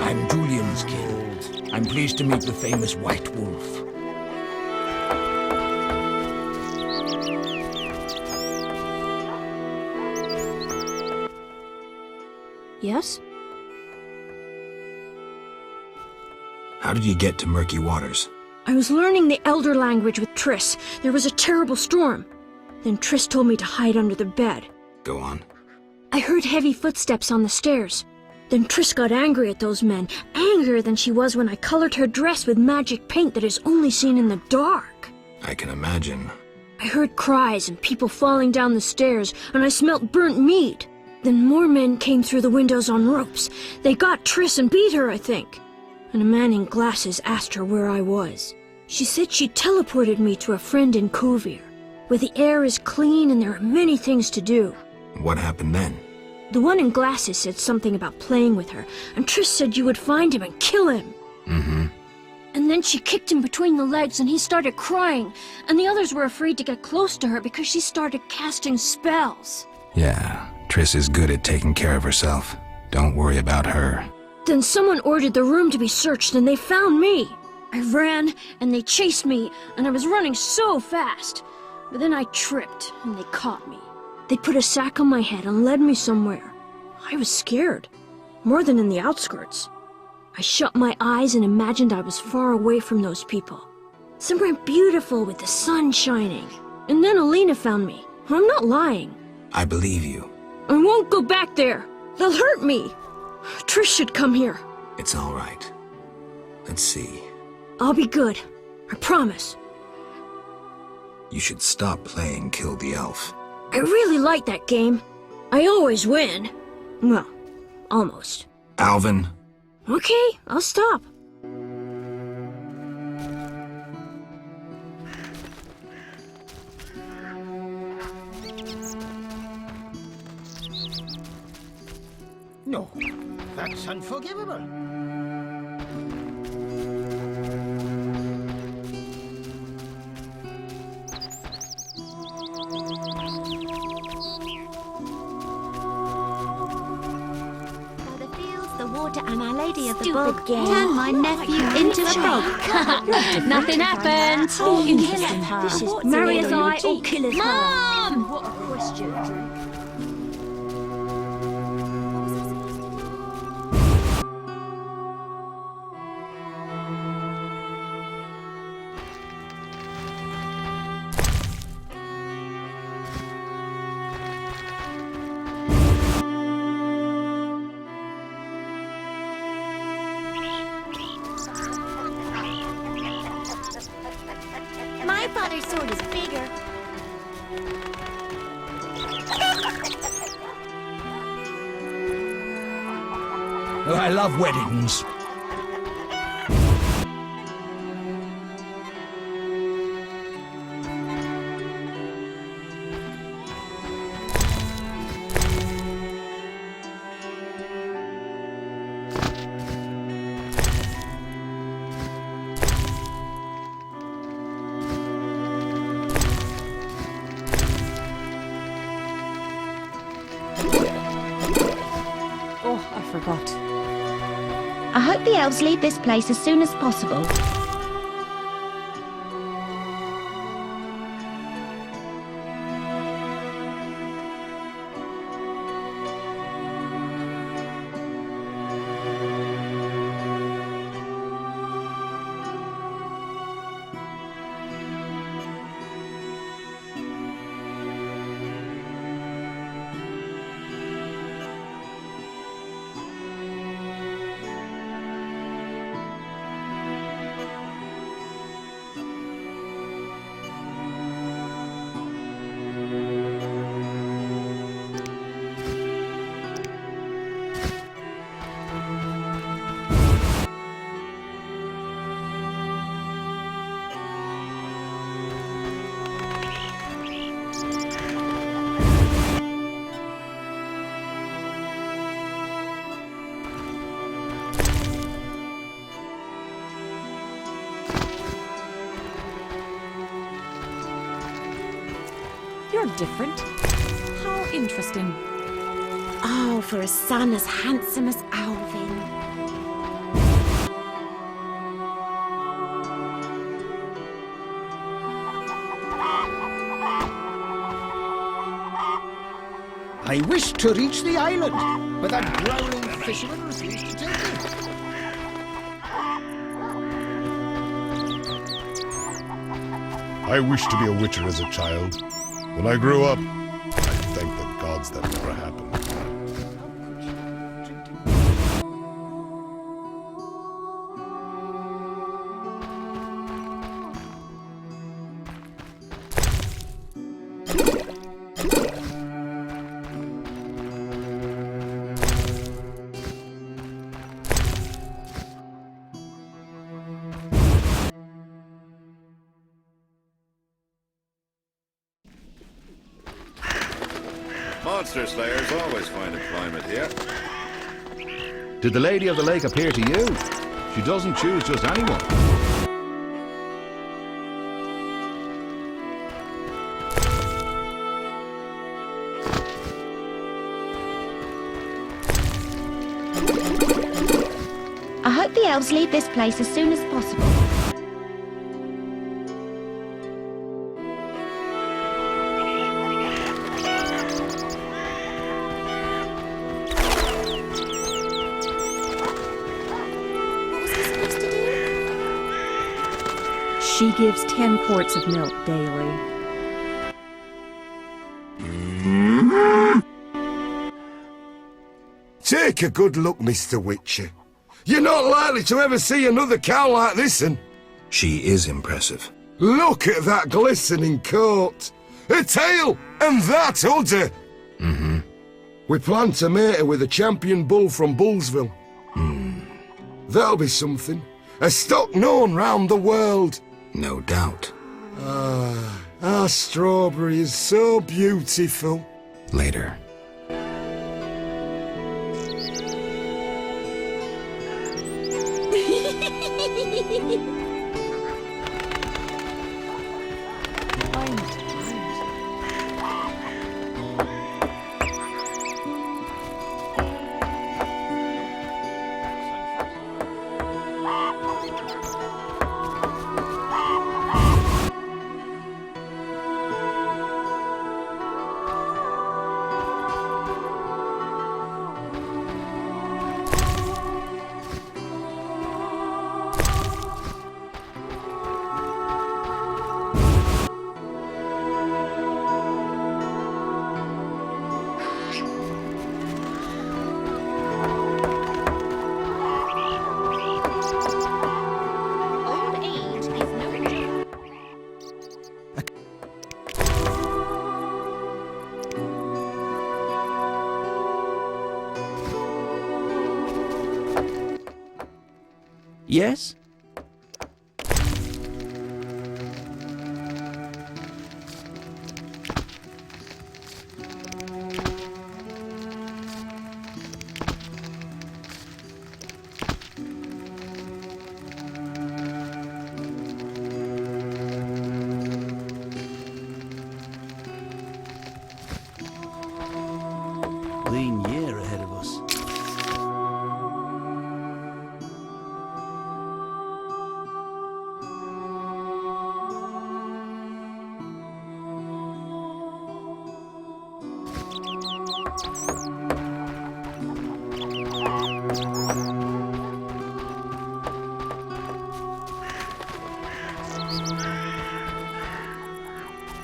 I'm Julian's kid. I'm pleased to meet the famous White Wolf. Yes? How did you get to murky waters? I was learning the Elder language with Triss. There was a terrible storm. Then Triss told me to hide under the bed. Go on. I heard heavy footsteps on the stairs. Then Triss got angry at those men, angrier than she was when I colored her dress with magic paint that is only seen in the dark. I can imagine. I heard cries and people falling down the stairs, and I smelt burnt meat. Then more men came through the windows on ropes. They got Triss and beat her, I think. And a man in glasses asked her where I was. She said she teleported me to a friend in Kovir, where the air is clean and there are many things to do. What happened then? The one in glasses said something about playing with her, and Triss said you would find him and kill him. Mm-hmm. And then she kicked him between the legs and he started crying, and the others were afraid to get close to her because she started casting spells. Yeah, Triss is good at taking care of herself. Don't worry about her. Then someone ordered the room to be searched and they found me. I ran and they chased me, and I was running so fast. But then I tripped and they caught me. They put a sack on my head and led me somewhere. I was scared, more than in the outskirts. I shut my eyes and imagined I was far away from those people, somewhere beautiful with the sun shining. And then Alina found me. I'm not lying. I believe you. I won't go back there. They'll hurt me. Trish should come here. It's all right. Let's see. I'll be good. I promise. You should stop playing Kill the Elf. I really like that game. I always win. Well, almost. Alvin? Okay, I'll stop. No, that's unforgivable. And Our Lady of the Stupid Bog game. turned my nephew into a frog. Nothing happened. Interesting. This is marry as I or kill as I. Mom! What a question. My father's sword is bigger. Oh, I love weddings. Oh, I forgot. I hope the elves leave this place as soon as possible. You're different. How interesting. Oh, for a son as handsome as Alvin. I wished to reach the island, but that growling fisherman refused to take me. I wished to be a witcher as a child. When I grew up, I thanked the gods that never happened. Monster slayers always find employment here. Did the Lady of the Lake appear to you? She doesn't choose just anyone. I hope the elves leave this place as soon as possible. She gives 10 quarts of milk daily. Take a good look, Mr. Witcher. You're not likely to ever see another cow like this one. She is impressive. Look at that glistening coat. A tail, and that udder. Mm-hmm. We plan to mate her with a champion bull from Bullsville. That'll be something. A stock known round the world. No doubt. Our strawberry is so beautiful. Later. Old age is no joke. Yes? Lean year ahead of us.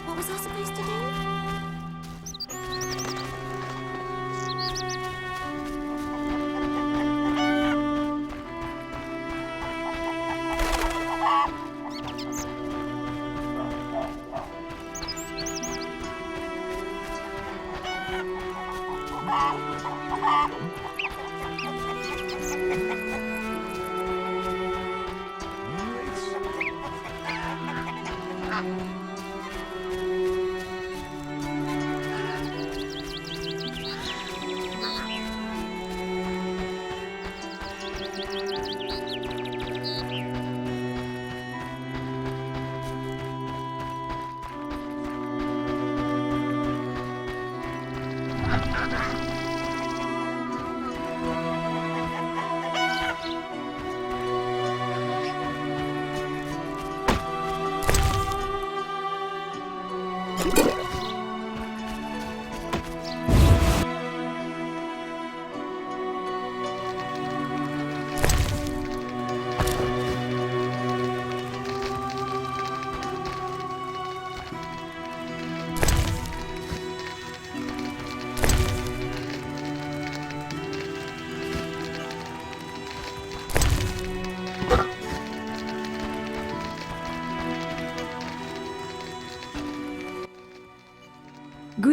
What was I supposed to do?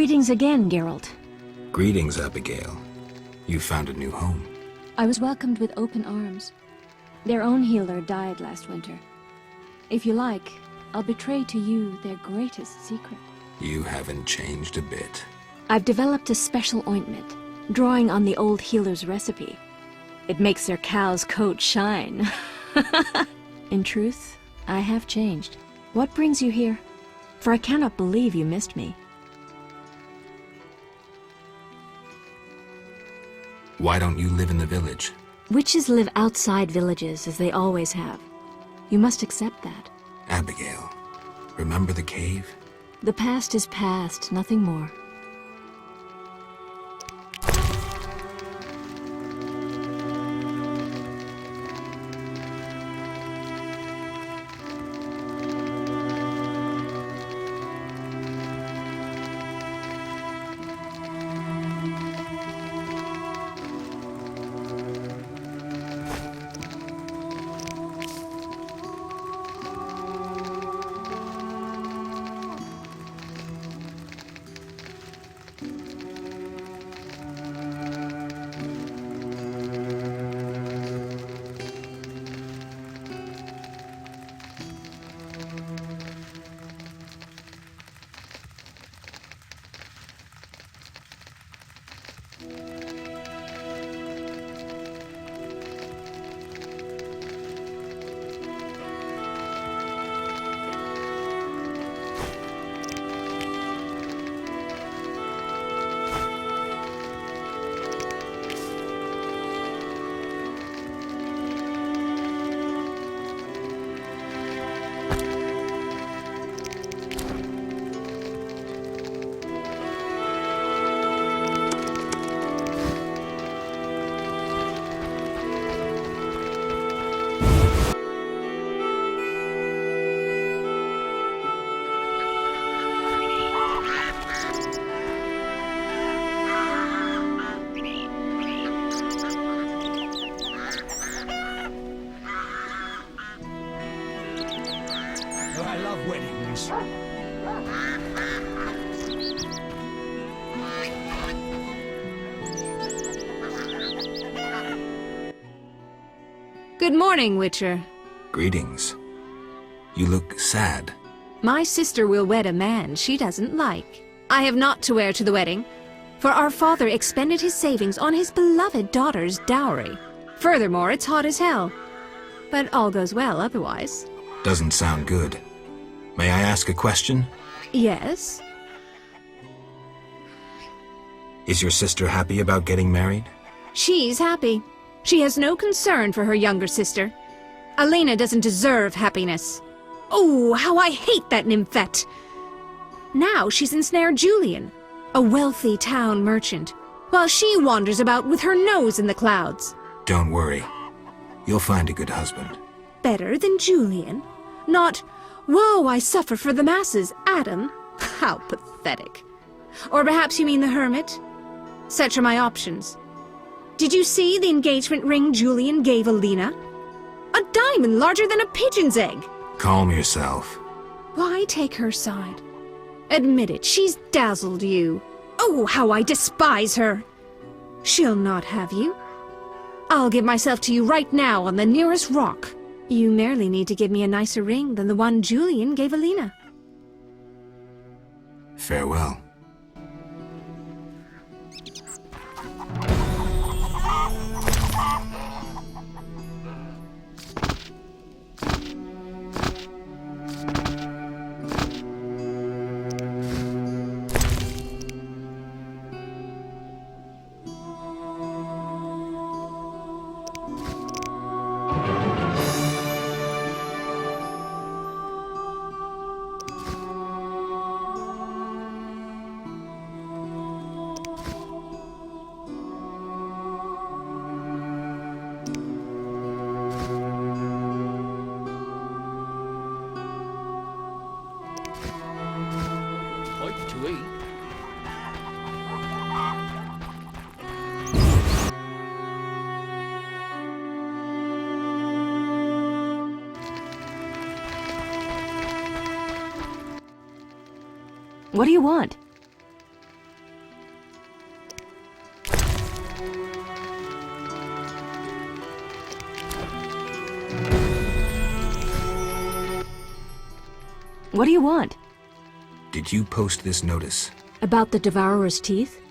Greetings again, Geralt. Greetings, Abigail. You found a new home. I was welcomed with open arms. Their own healer died last winter. If you like, I'll betray to you their greatest secret. You haven't changed a bit. I've developed a special ointment, drawing on the old healer's recipe. It makes their cow's coat shine. In truth, I have changed. What brings you here? For I cannot believe you missed me. Why don't you live in the village? Witches live outside villages, as they always have. You must accept that. Abigail, remember the cave? The past is past, nothing more. I love weddings. Good morning, Witcher. Greetings. You look sad. My sister will wed a man she doesn't like. I have naught to wear to the wedding, for our father expended his savings on his beloved daughter's dowry. Furthermore, it's hot as hell. But all goes well otherwise. Doesn't sound good. May I ask a question? Yes? Is your sister happy about getting married? She's happy. She has no concern for her younger sister. Elena doesn't deserve happiness. Oh, how I hate that nymphette! Now she's ensnared Julian, a wealthy town merchant, while she wanders about with her nose in the clouds. Don't worry. You'll find a good husband. Better than Julian? Not, woe, I suffer for the masses, Adam? How pathetic. Or perhaps you mean the hermit? Such are my options. Did you see the engagement ring Julian gave Alina? A diamond larger than a pigeon's egg. Calm yourself. Why take her side? Admit it, she's dazzled you. Oh, how I despise her! She'll not have you. I'll give myself to you right now on the nearest rock. You merely need to give me a nicer ring than the one Julian gave Alina. Farewell. What do you want? What do you want? Did you post this notice? About the Devourer's teeth?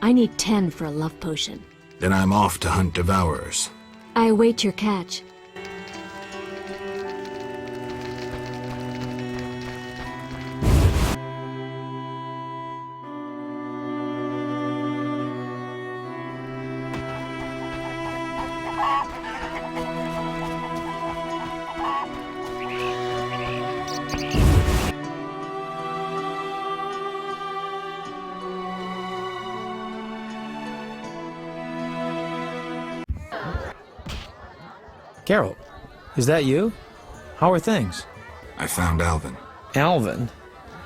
I need 10 for a love potion. Then I'm off to hunt devourers. I await your catch. Carol, is that you? How are things? I found Alvin. Alvin?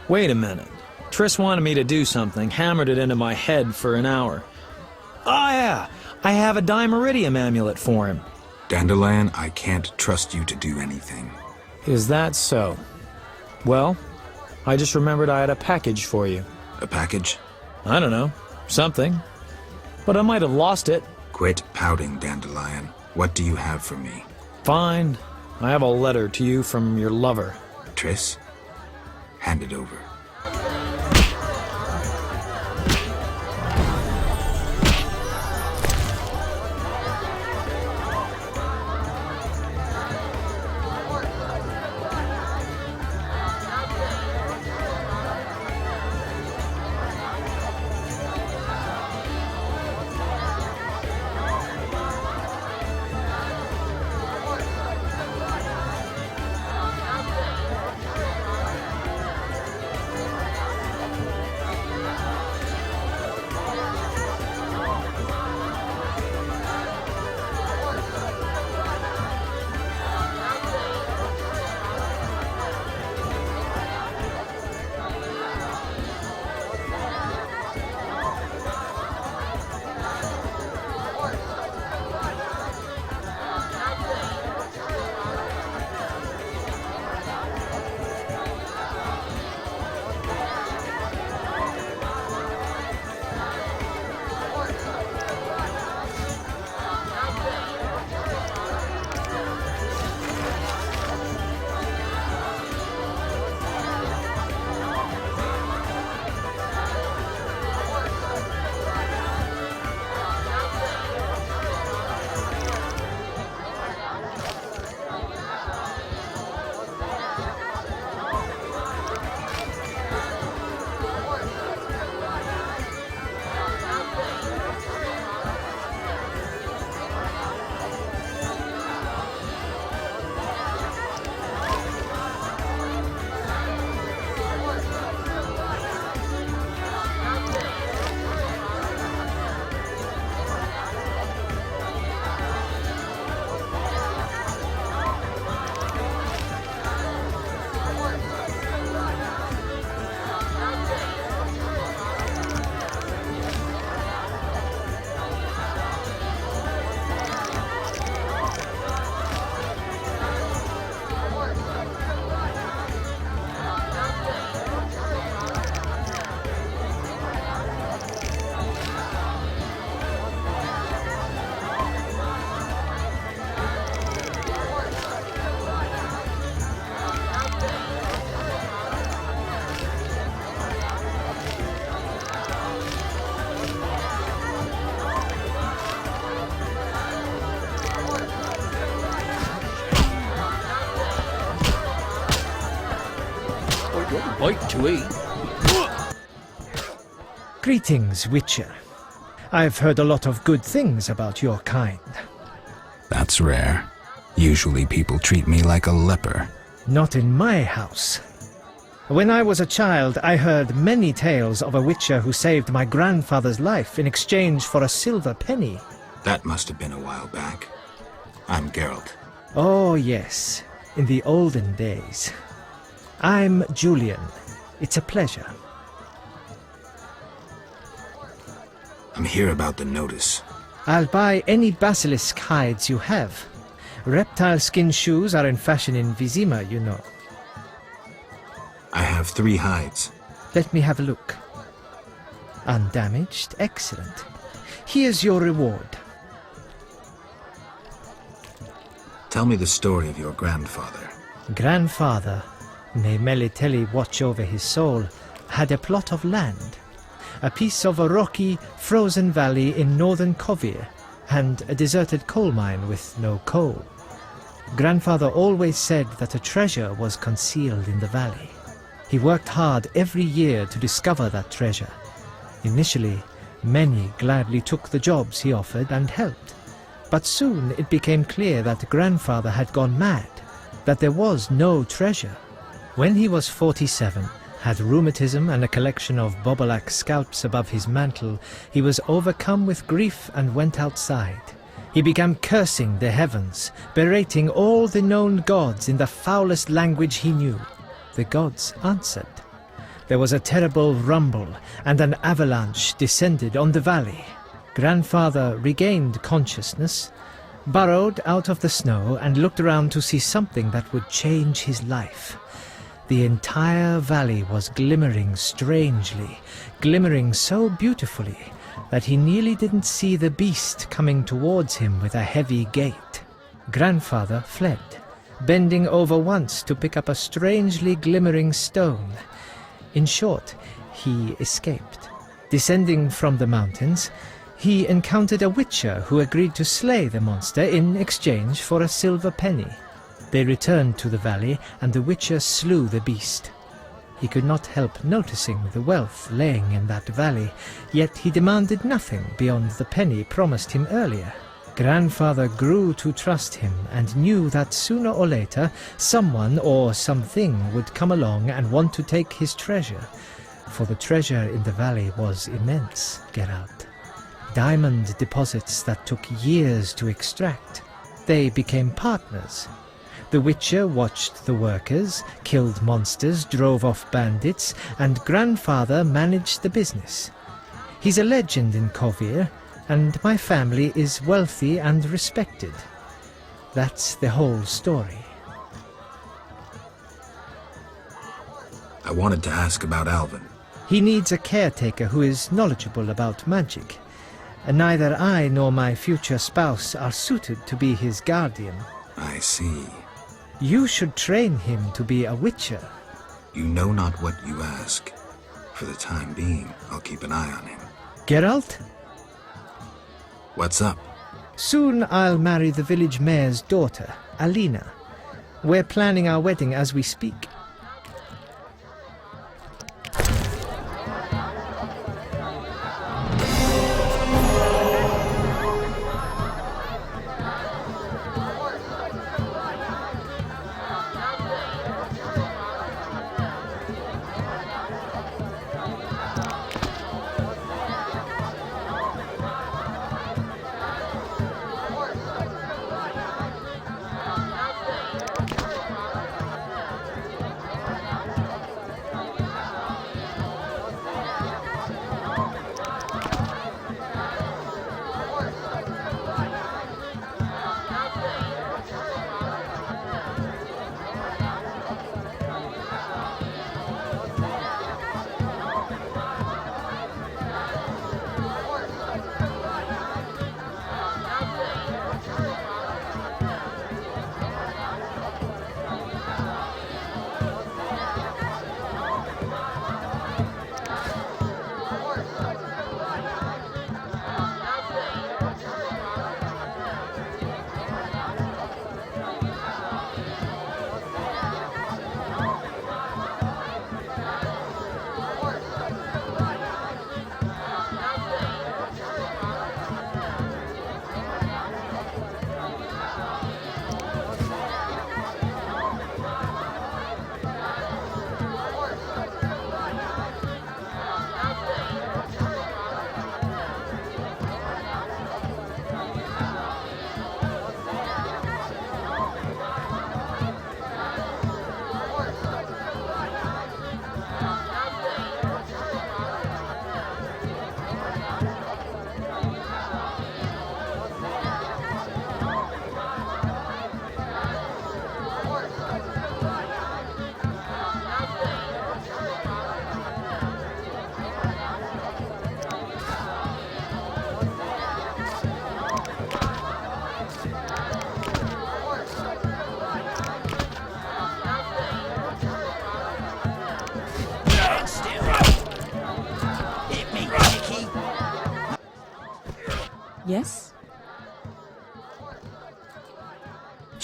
Wait a minute. Triss wanted me to do something, hammered it into my head for an hour. Oh yeah, I have a Dimeridium amulet for him. Dandelion, I can't trust you to do anything. Is that so? Well, I just remembered I had a package for you. A package? I don't know. Something. But I might have lost it. Quit pouting, Dandelion. What do you have for me? Fine. I have a letter to you from your lover. Triss, hand it over. Bite to eat. Greetings, Witcher. I've heard a lot of good things about your kind. That's rare. Usually people treat me like a leper. Not in my house. When I was a child, I heard many tales of a Witcher who saved my grandfather's life in exchange for a silver penny. That must have been a while back. I'm Geralt. Oh, yes. In the olden days. I'm Julian. It's a pleasure. I'm here about the notice. I'll buy any basilisk hides you have. Reptile skin shoes are in fashion in Vizima, you know. I have 3 hides. Let me have a look. Undamaged? Excellent. Here's your reward. Tell me the story of your grandfather. Grandfather, may Melitele watch over his soul, had a plot of land, a piece of a rocky, frozen valley in northern Kovir, and a deserted coal mine with no coal. Grandfather always said that a treasure was concealed in the valley. He worked hard every year to discover that treasure. Initially, many gladly took the jobs he offered and helped. But soon it became clear that grandfather had gone mad, that there was no treasure. When he was 47, had rheumatism and a collection of Bobolak scalps above his mantle, he was overcome with grief and went outside. He began cursing the heavens, berating all the known gods in the foulest language he knew. The gods answered. There was a terrible rumble, and an avalanche descended on the valley. Grandfather regained consciousness, burrowed out of the snow, and looked around to see something that would change his life. The entire valley was glimmering strangely, glimmering so beautifully that he nearly didn't see the beast coming towards him with a heavy gait. Grandfather fled, bending over once to pick up a strangely glimmering stone. In short, he escaped. Descending from the mountains, he encountered a witcher who agreed to slay the monster in exchange for a silver penny. They returned to the valley, and the witcher slew the beast. He could not help noticing the wealth laying in that valley, yet he demanded nothing beyond the penny promised him earlier. Grandfather grew to trust him and knew that sooner or later someone or something would come along and want to take his treasure, for the treasure in the valley was immense, Geralt. Diamond deposits that took years to extract. They became partners. The Witcher watched the workers, killed monsters, drove off bandits, and Grandfather managed the business. He's a legend in Kovir, and my family is wealthy and respected. That's the whole story. I wanted to ask about Alvin. He needs a caretaker who is knowledgeable about magic. Neither I nor my future spouse are suited to be his guardian. I see. You should train him to be a witcher. You know not what you ask. For the time being, I'll keep an eye on him. Geralt? What's up? Soon I'll marry the village mayor's daughter, Alina. We're planning our wedding as we speak.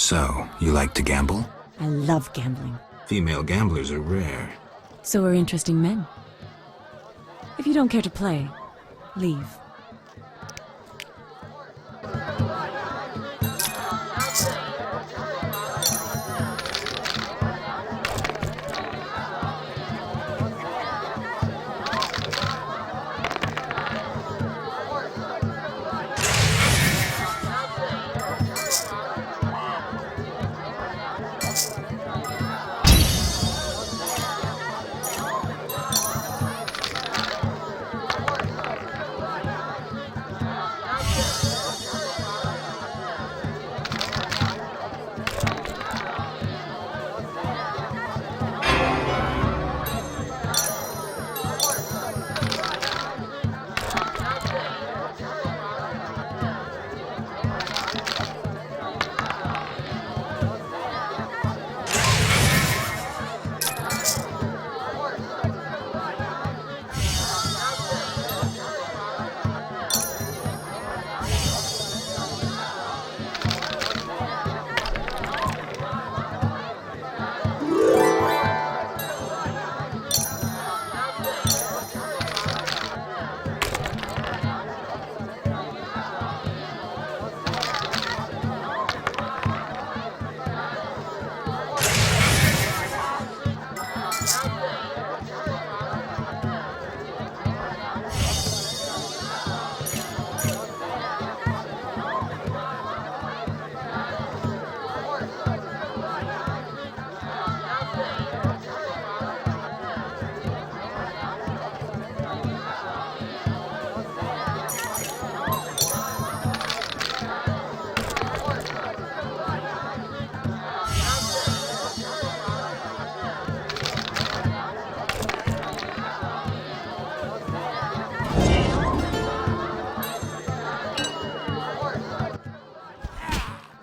So, you like to gamble? I love gambling. Female gamblers are rare. So are interesting men. If you don't care to play, leave.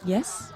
Yes?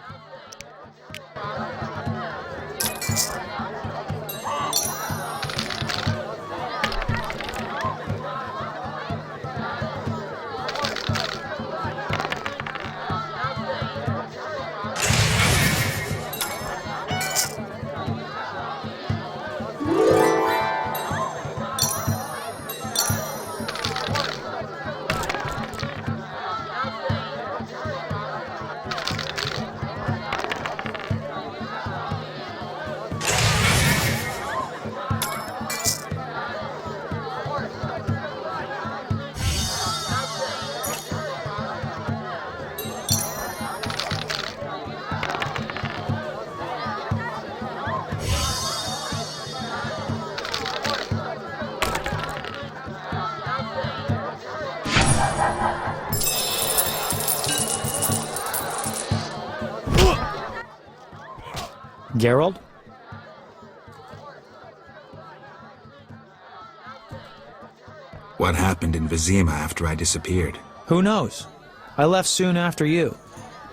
Geralt? What happened in Vizima after I disappeared? Who knows? I left soon after you.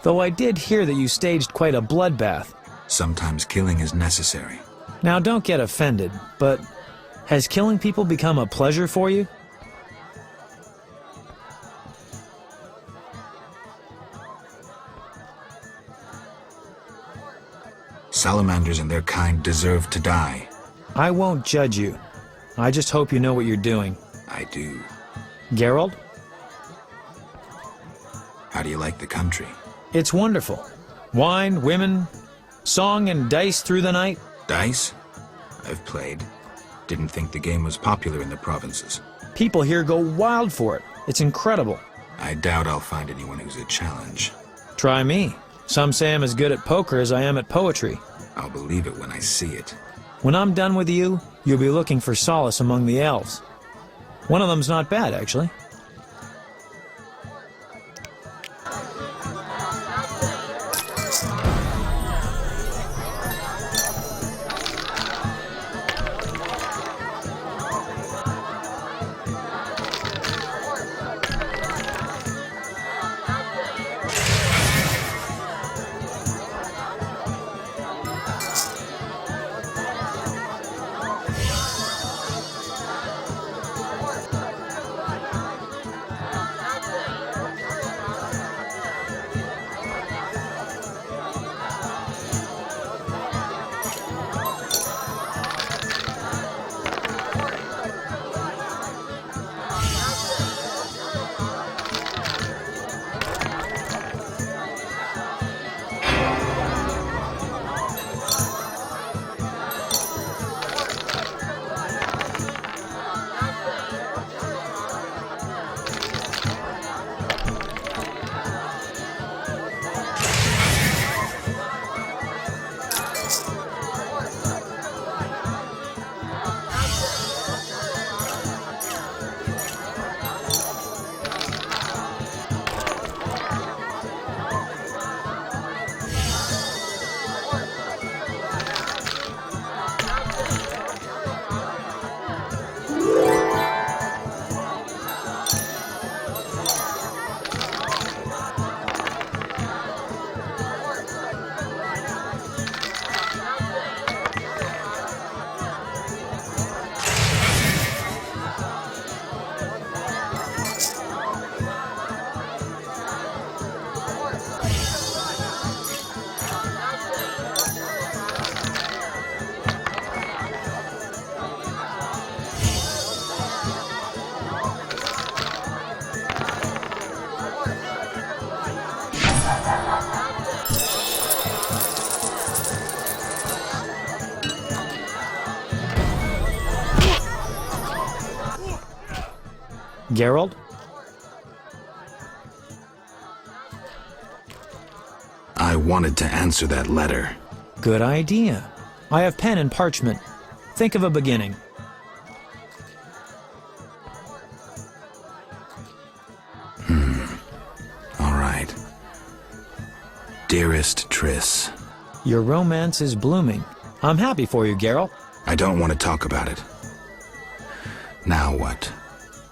Though I did hear that you staged quite a bloodbath. Sometimes killing is necessary. Now don't get offended, but has killing people become a pleasure for you? Salamanders and their kind deserve to die. I won't judge you. I just hope you know what you're doing. I do. Geralt? How do you like the country? It's wonderful. Wine, women, song and dice through the night. Dice? I've played. Didn't think the game was popular in the provinces. People here go wild for it. It's incredible. I doubt I'll find anyone who's a challenge. Try me. Some say I'm as good at poker as I am at poetry. I'll believe it when I see it. When I'm done with you, you'll be looking for solace among the elves. One of them's not bad, actually. Geralt? I wanted to answer that letter. Good idea. I have pen and parchment. Think of a beginning. All right. Dearest Triss. Your romance is blooming. I'm happy for you, Geralt. I don't want to talk about it. Now what?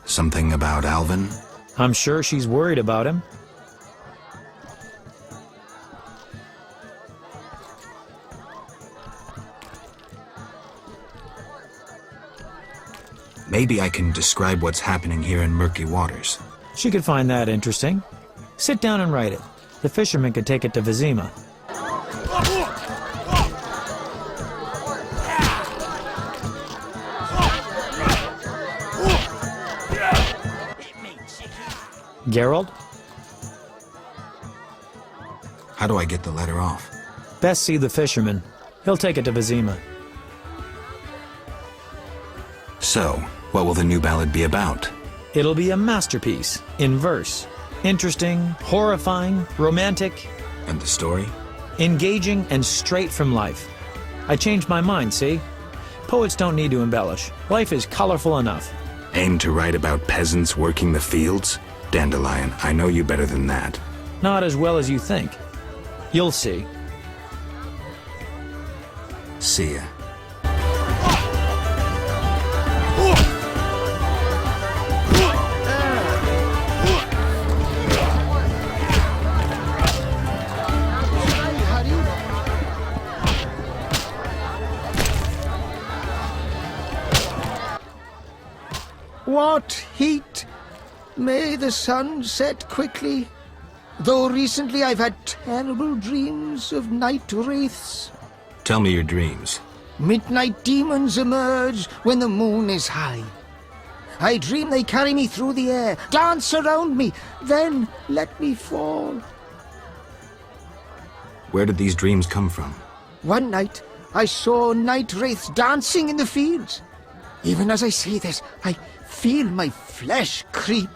Something about Alvin? I'm sure she's worried about him. Maybe I can describe what's happening here in Murky Waters. She could find that interesting. Sit down and write it. The fisherman could take it to Vizima. Geralt? How do I get the letter off? Best see the fisherman. He'll take it to Vizima. So, what will the new ballad be about? It'll be a masterpiece, in verse. Interesting, horrifying, romantic. And the story? Engaging and straight from life. I changed my mind, see? Poets don't need to embellish. Life is colorful enough. Aim to write about peasants working the fields? Dandelion, I know you better than that. Not as well as you think. You'll see. See ya. What heat! May the sun set quickly, though recently I've had terrible dreams of night wraiths. Tell me your dreams. Midnight demons emerge when the moon is high. I dream they carry me through the air, dance around me, then let me fall. Where did these dreams come from? One night, I saw night wraiths dancing in the fields. Even as I say this, I feel my flesh creep.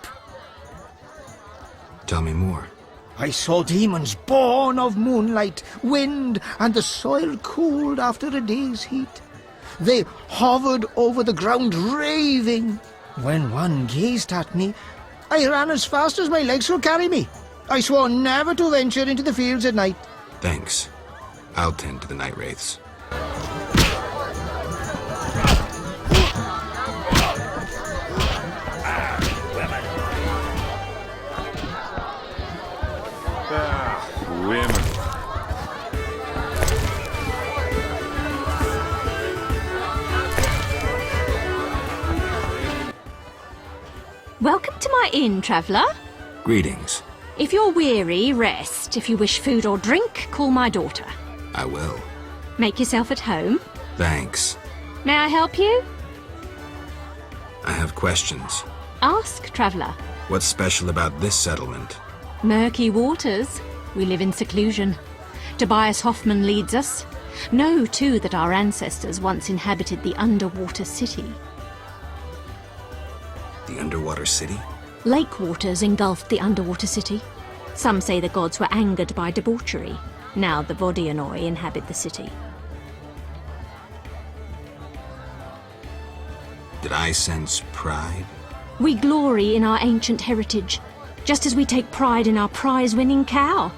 Tell me more. I saw demons born of moonlight, wind, and the soil cooled after a day's heat. They hovered over the ground, raving. When one gazed at me, I ran as fast as my legs could carry me. I swore never to venture into the fields at night. Thanks. I'll tend to the night wraiths. Women. Welcome to my inn, traveller. Greetings. If you're weary, rest. If you wish food or drink, call my daughter. I will. Make yourself at home. Thanks. May I help you? I have questions. Ask, traveller. What's special about this settlement? Murky waters. We live in seclusion. Tobias Hoffman leads us. Know, too, that our ancestors once inhabited the underwater city. The underwater city? Lake waters engulfed the underwater city. Some say the gods were angered by debauchery. Now the Vodianoi inhabit the city. Did I sense pride? We glory in our ancient heritage, just as we take pride in our prize-winning cow.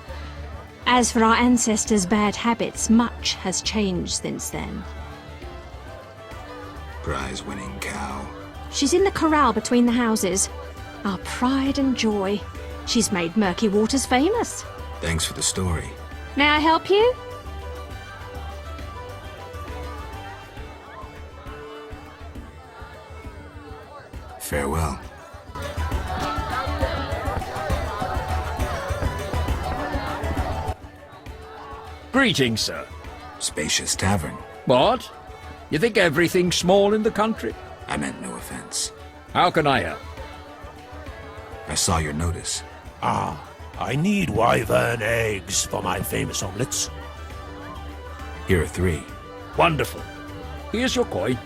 As for our ancestors' bad habits, much has changed since then. Prize-winning cow. She's in the corral between the houses. Our pride and joy. She's made Murky Waters famous. Thanks for the story. May I help you? Farewell. Greetings, sir. Spacious tavern. What? You think everything's small in the country? I meant no offense. How can I help? I saw your notice. Ah, I need wyvern eggs for my famous omelettes. Here are 3. Wonderful. Here's your coin.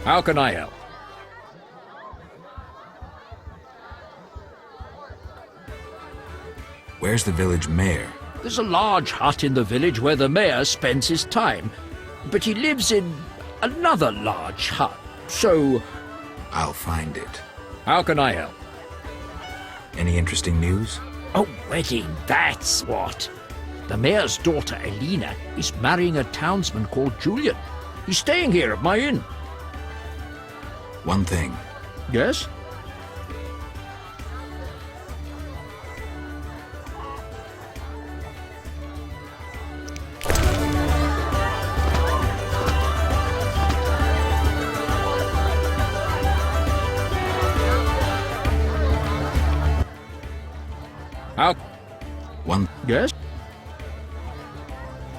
How can I help? Where's the village mayor? There's a large hut in the village where the mayor spends his time, but he lives in another large hut, so... I'll find it. How can I help? Any interesting news? A wedding, that's what. The mayor's daughter, Elena, is marrying a townsman called Julian. He's staying here at my inn. One thing. Yes? How? One. Yes?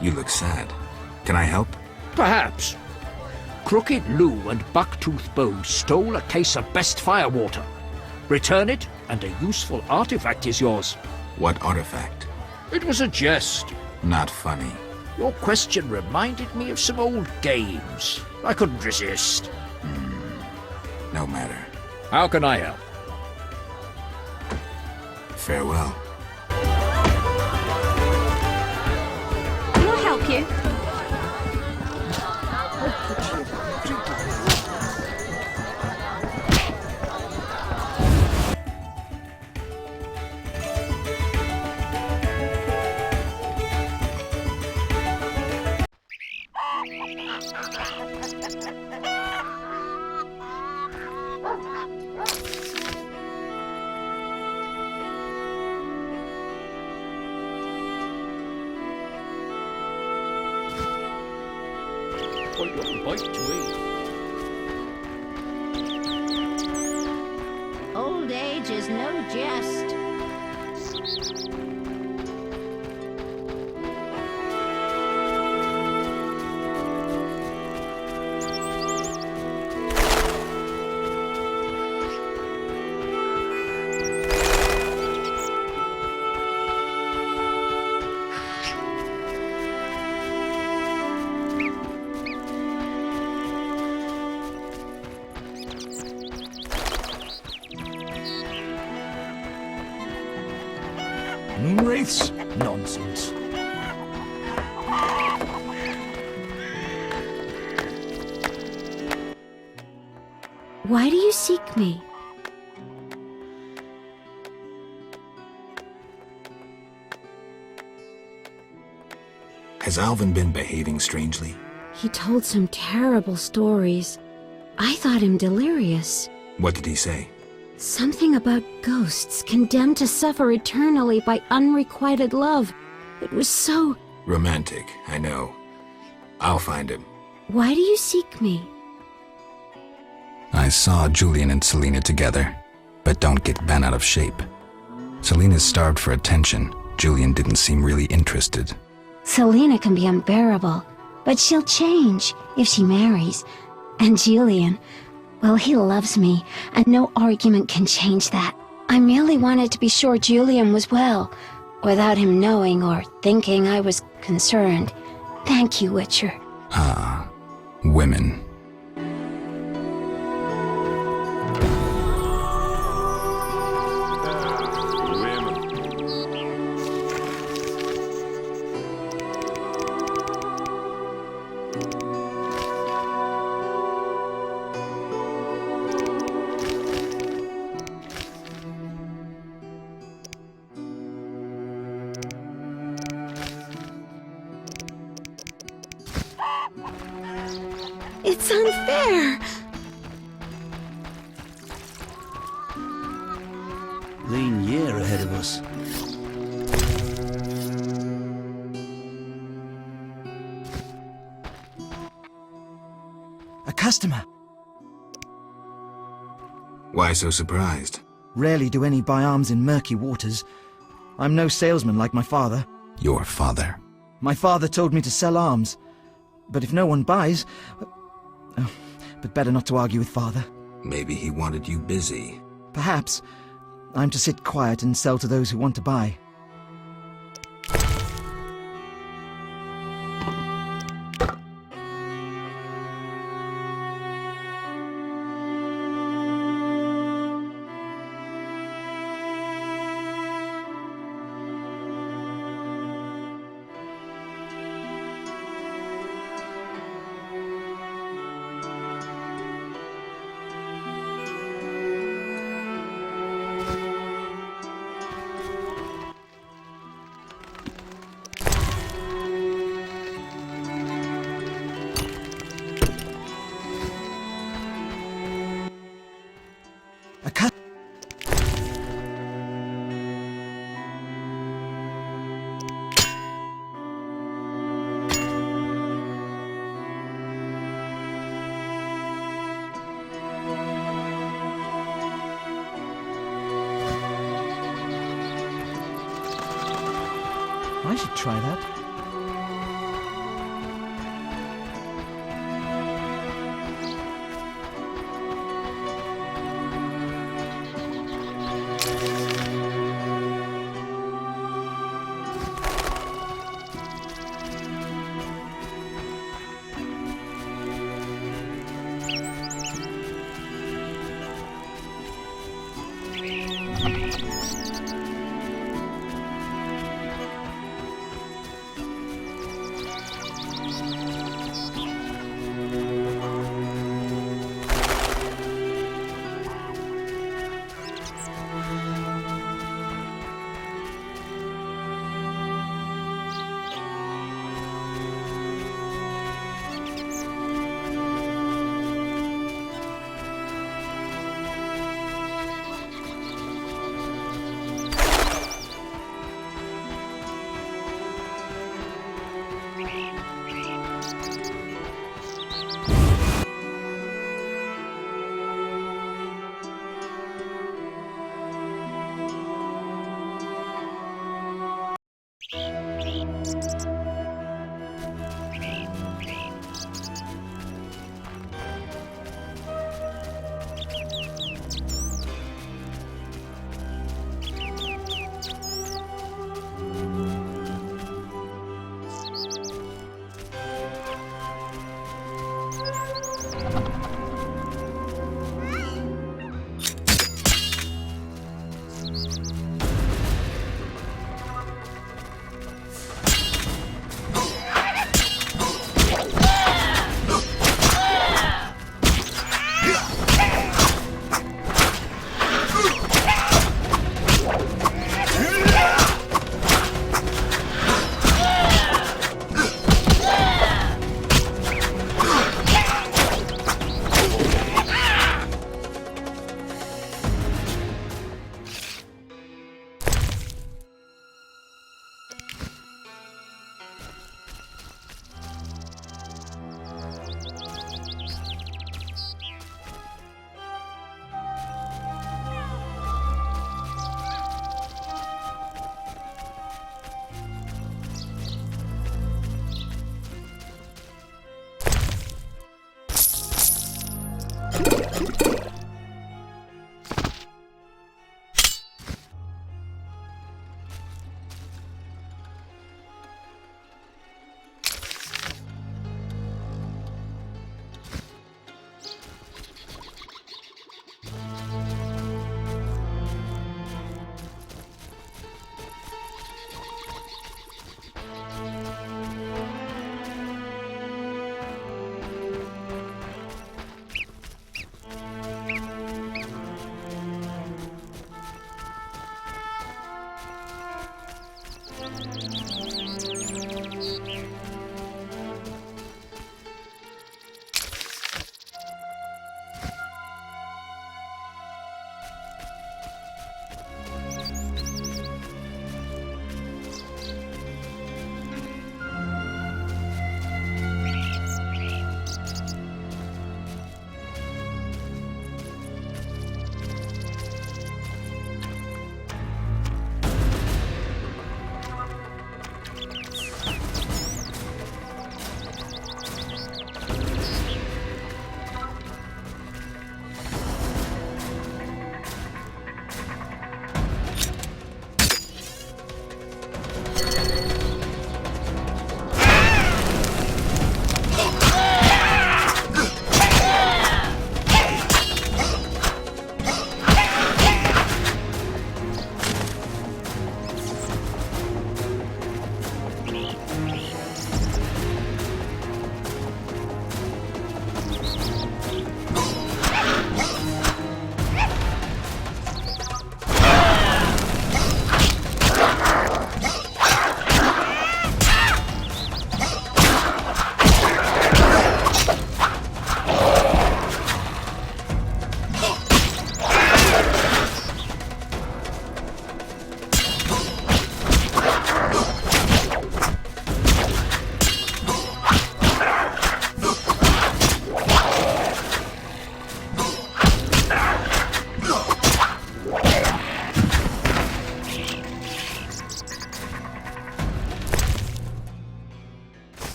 You look sad. Can I help? Perhaps. Crooked Lou and Bucktooth Bow stole a case of best firewater. Return it, and a useful artifact is yours. What artifact? It was a jest. Not funny. Your question reminded me of some old games. I couldn't resist. No matter. How can I help? Farewell. Can I help you? Quite a bite to eat. Old age is no jest. Moonwraiths? Nonsense. Why do you seek me? Has Alvin been behaving strangely? He told some terrible stories. I thought him delirious. What did he say? Something about ghosts condemned to suffer eternally by unrequited love. It was so... Romantic, I know. I'll find him. Why do you seek me? I saw Julian and Selena together, but don't get bent out of shape. Selena's starved for attention. Julian didn't seem really interested. Selena can be unbearable, but she'll change if she marries. And Julian, well, he loves me, and no argument can change that. I merely wanted to be sure Julian was well, without him knowing or thinking I was concerned. Thank you, Witcher. Ah, women. It's unfair! Lean year ahead of us. A customer. Why so surprised? Rarely do any buy arms in murky waters. I'm no salesman like my father. Your father? My father told me to sell arms. But if no one buys... but better not to argue with father. Maybe he wanted you busy. Perhaps. I'm to sit quiet and sell to those who want to buy. I should try that.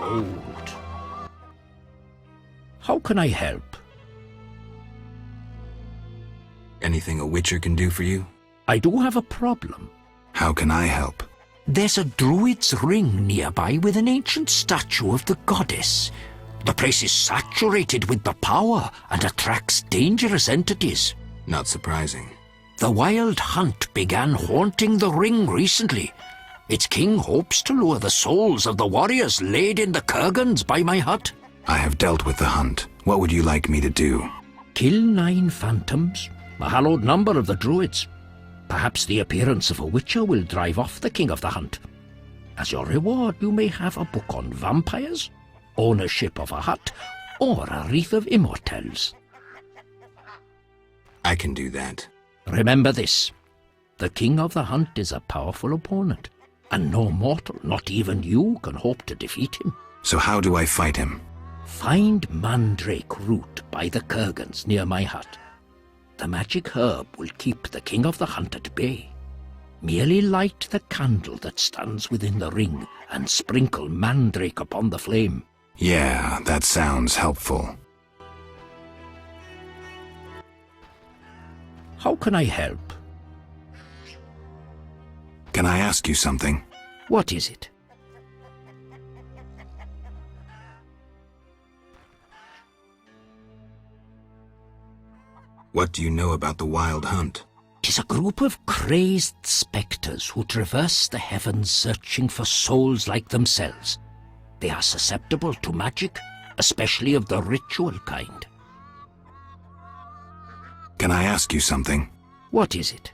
old. How can I help? Anything a witcher can do for you? I do have a problem. How can I help? There's a druid's ring nearby with an ancient statue of the goddess. The place is saturated with the power and attracts dangerous entities. Not surprising. The wild hunt began haunting the ring recently. Its king hopes to lure the souls of the warriors laid in the kurgans by my hut. I have dealt with the hunt. What would you like me to do? Kill 9 phantoms, a hallowed number of the druids. Perhaps the appearance of a witcher will drive off the king of the hunt. As your reward, you may have a book on vampires, ownership of a hut, or a wreath of immortelles. I can do that. Remember this. The King of the Hunt is a powerful opponent, and no mortal, not even you, can hope to defeat him. So how do I fight him? Find mandrake root by the kurgans near my hut. The magic herb will keep the King of the Hunt at bay. Merely light the candle that stands within the ring and sprinkle mandrake upon the flame. Yeah, that sounds helpful. How can I help? Can I ask you something? What is it? What do you know about the Wild Hunt? 'Tis a group of crazed spectres who traverse the heavens searching for souls like themselves. They are susceptible to magic, especially of the ritual kind. Can I ask you something? What is it?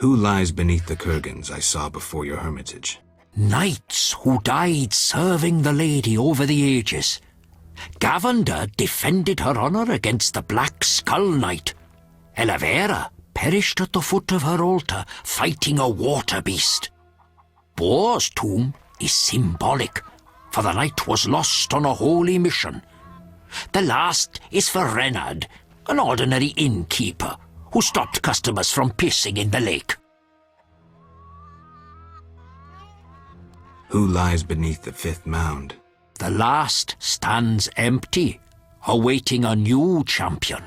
Who lies beneath the kurgans I saw before your hermitage? Knights who died serving the lady over the ages. Gavender defended her honour against the Black Skull Knight. Elavera perished at the foot of her altar fighting a water beast. Boar's tomb is symbolic, for the knight was lost on a holy mission. The last is for Renard, an ordinary innkeeper who stopped customers from pissing in the lake. Who lies beneath the fifth mound? The last stands empty, awaiting a new champion.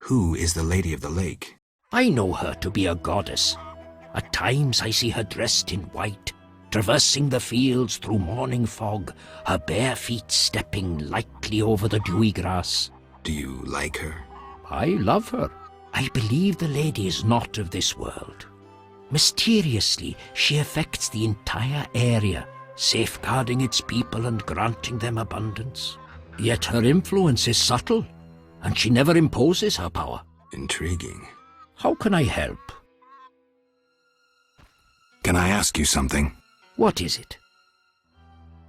Who is the Lady of the Lake? I know her to be a goddess. At times I see her dressed in white, traversing the fields through morning fog, her bare feet stepping lightly over the dewy grass. Do you like her? I love her. I believe the lady is not of this world. Mysteriously, she affects the entire area, safeguarding its people and granting them abundance. Yet her influence is subtle, and she never imposes her power. Intriguing. How can I help? Can I ask you something? What is it?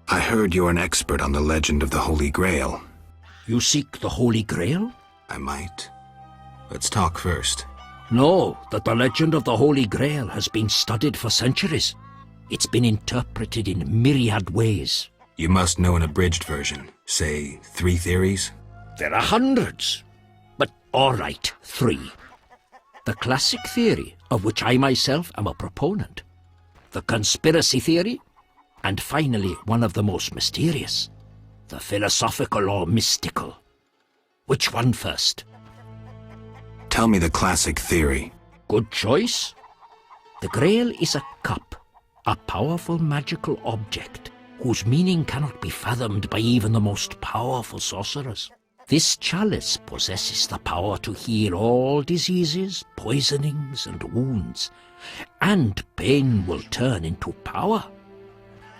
I heard you're an expert on the legend of the Holy Grail. You seek the Holy Grail? I might. Let's talk first. Know that the legend of the Holy Grail has been studied for centuries. It's been interpreted in myriad ways. You must know an abridged version. Say, 3 theories? There are hundreds. But all right, 3. The classic theory, of which I myself am a proponent. The conspiracy theory. And finally, one of the most mysterious. The philosophical or mystical. Which one first? Tell me the classic theory. Good choice. The Grail is a cup, a powerful magical object, whose meaning cannot be fathomed by even the most powerful sorcerers. This chalice possesses the power to heal all diseases, poisonings, and wounds, and pain will turn into power.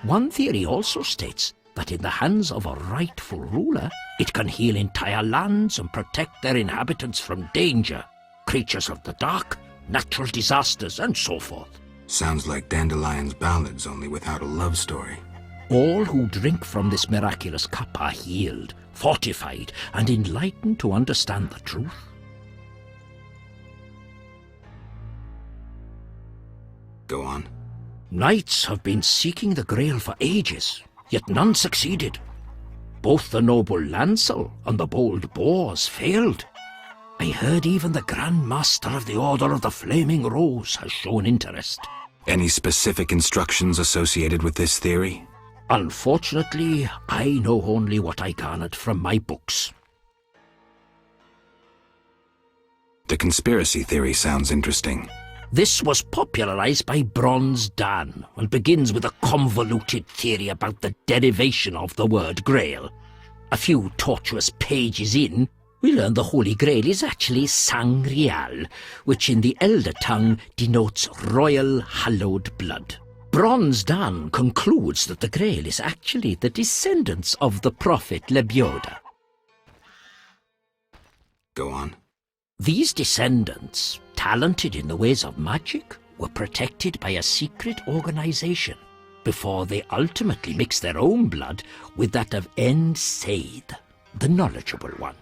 One theory also states that in the hands of a rightful ruler, it can heal entire lands and protect their inhabitants from danger, creatures of the dark, natural disasters, and so forth. Sounds like Dandelion's ballads, only without a love story. All who drink from this miraculous cup are healed, fortified, and enlightened to understand the truth. Go on. Knights have been seeking the Grail for ages, yet none succeeded. Both the noble Lancel and the bold Boars failed. I heard even the Grand Master of the Order of the Flaming Rose has shown interest. Any specific instructions associated with this theory? Unfortunately, I know only what I garnered from my books. The conspiracy theory sounds interesting. This was popularized by Bronze Dan and begins with a convoluted theory about the derivation of the word Grail. A few tortuous pages in, we learn the Holy Grail is actually Sangreal, which in the Elder tongue denotes royal hallowed blood. Bronze Dan concludes that the Grail is actually the descendants of the prophet Lebioda. Go on. These descendants, talented in the ways of magic, were protected by a secret organization. before they ultimately mix their own blood with that of Said, the knowledgeable one.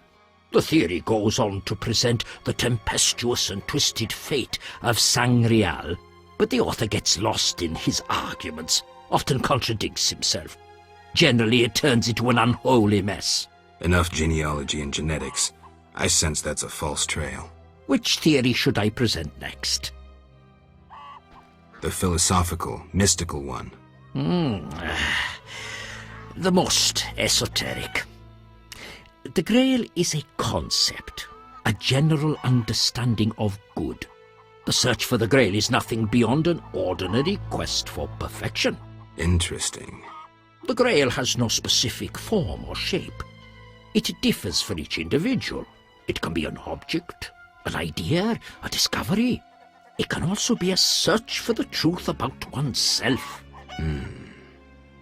The theory goes on to present the tempestuous and twisted fate of Sangreal, but the author gets lost in his arguments, often contradicts himself. Generally, it turns into an unholy mess. Enough genealogy and genetics. I sense that's a false trail. Which theory should I present next? The philosophical, mystical one. The most esoteric. The Grail is a concept, a general understanding of good. The search for the Grail is nothing beyond an ordinary quest for perfection. Interesting. The Grail has no specific form or shape. It differs for each individual. It can be an object, an idea, a discovery. It can also be a search for the truth about oneself.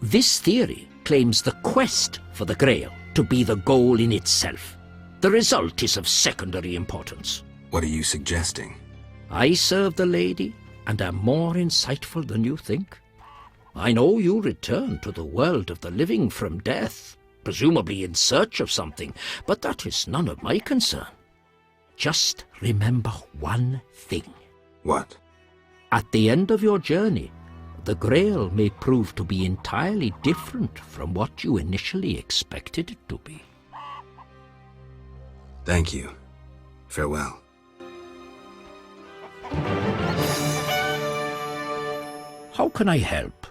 This theory claims the quest for the Grail to be the goal in itself. The result is of secondary importance. What are you suggesting? I serve the lady and am more insightful than you think. I know you return to the world of the living from death, presumably in search of something, but that is none of my concern. Just remember one thing. What? At the end of your journey, the Grail may prove to be entirely different from what you initially expected it to be. Thank you. Farewell. How can I help?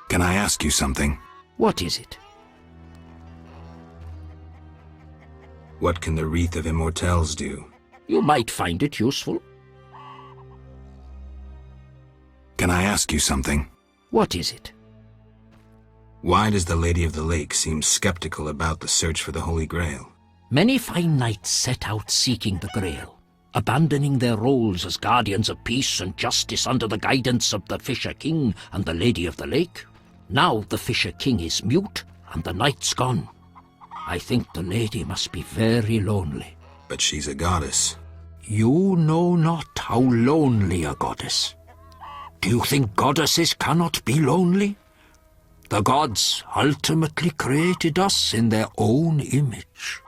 Can I ask you something? What is it? What can the Wreath of Immortelles do? You might find it useful. Can I ask you something? What is it? Why does the Lady of the Lake seem skeptical about the search for the Holy Grail? Many fine knights set out seeking the Grail, abandoning their roles as guardians of peace and justice under the guidance of the Fisher King and the Lady of the Lake. Now the Fisher King is mute and the knight's gone. I think the lady must be very lonely. But she's a goddess. You know not how lonely a goddess. Do you think goddesses cannot be lonely? The gods ultimately created us in their own image.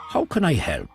How can I help?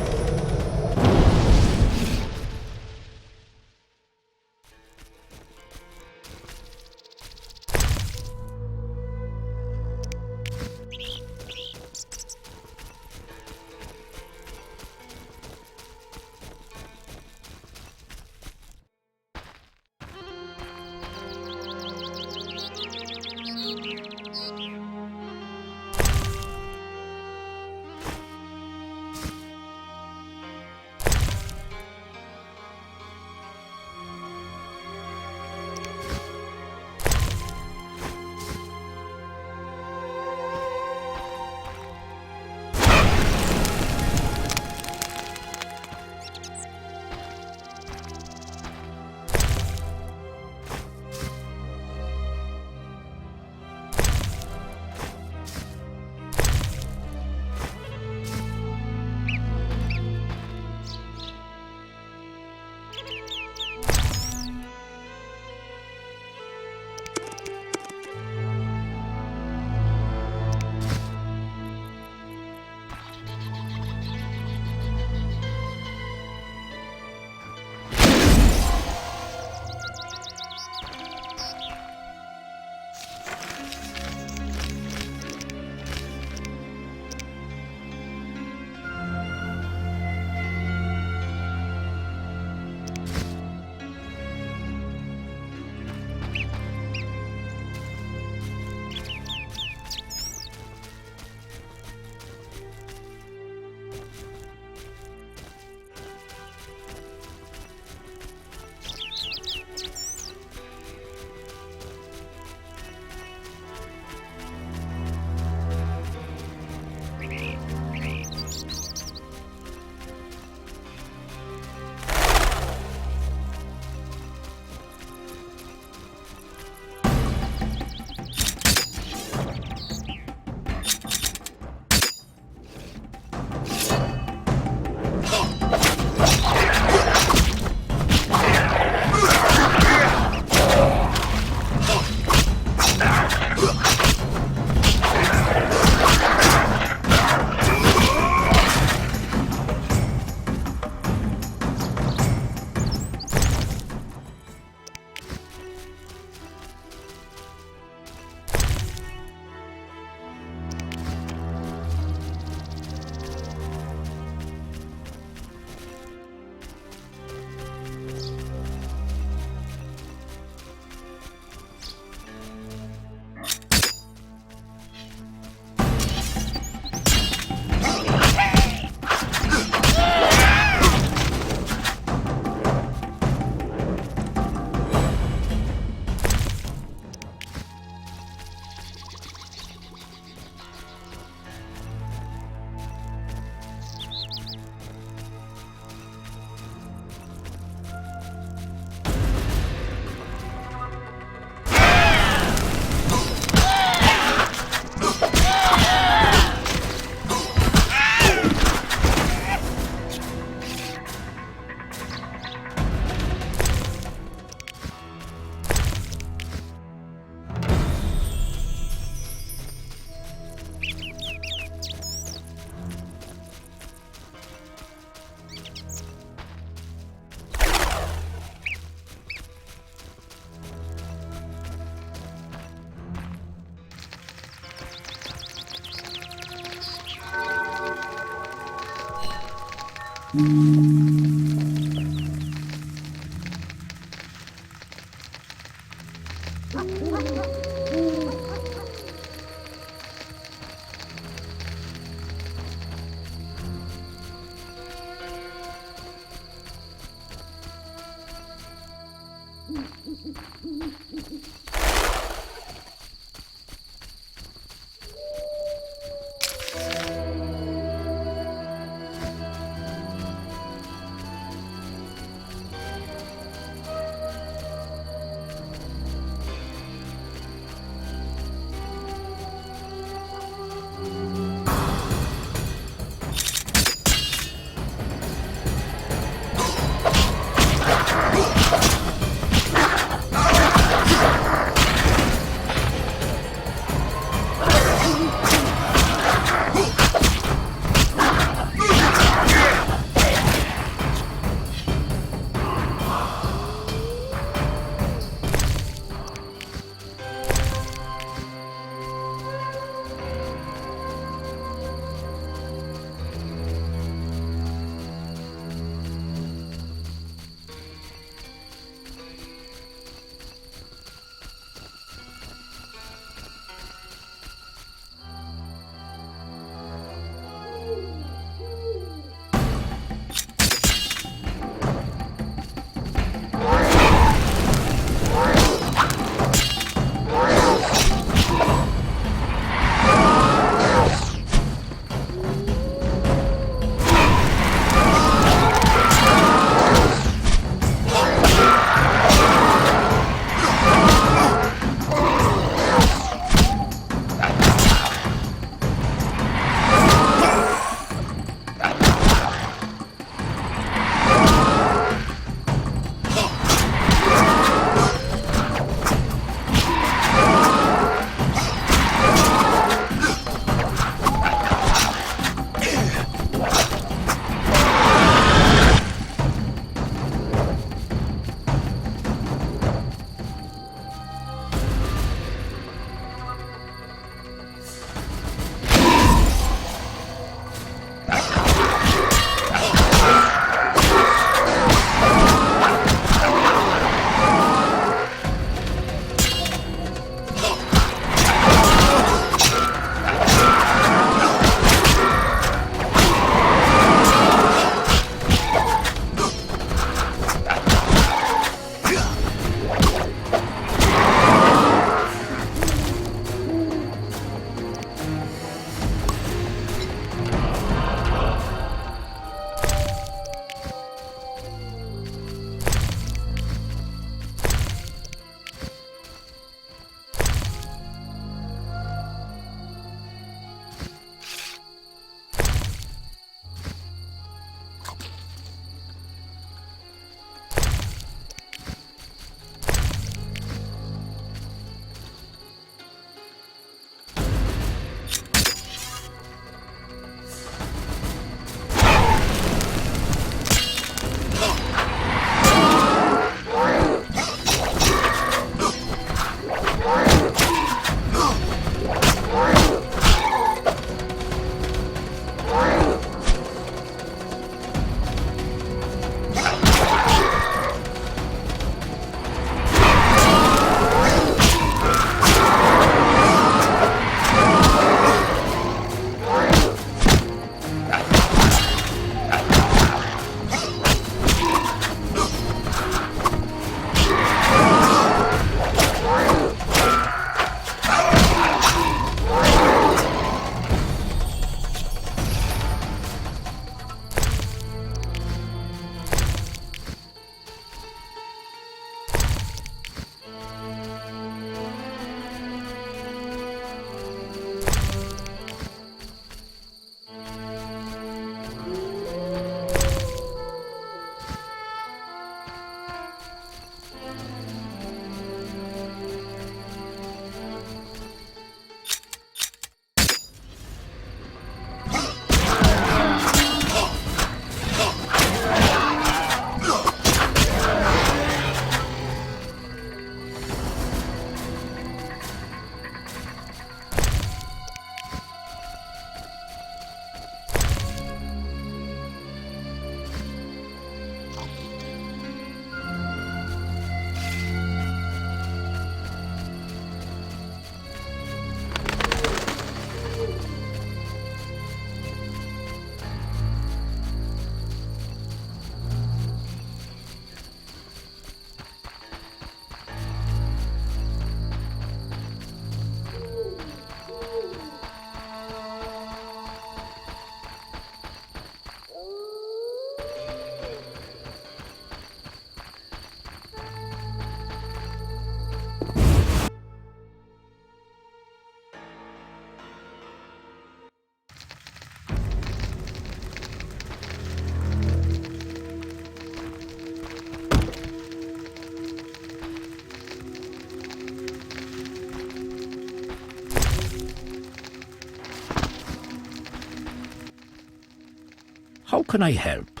How can I help?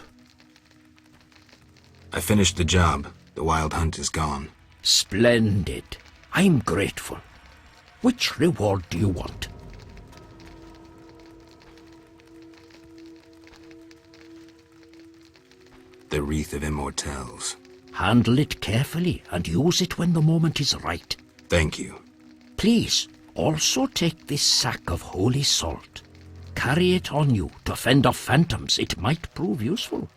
I finished the job. The wild hunt is gone. Splendid. I'm grateful. Which reward do you want? The Wreath of Immortelles. Handle it carefully and use it when the moment is right. Thank you. Please, also take this sack of holy salt. Carry it on you to fend off phantoms. It might prove useful.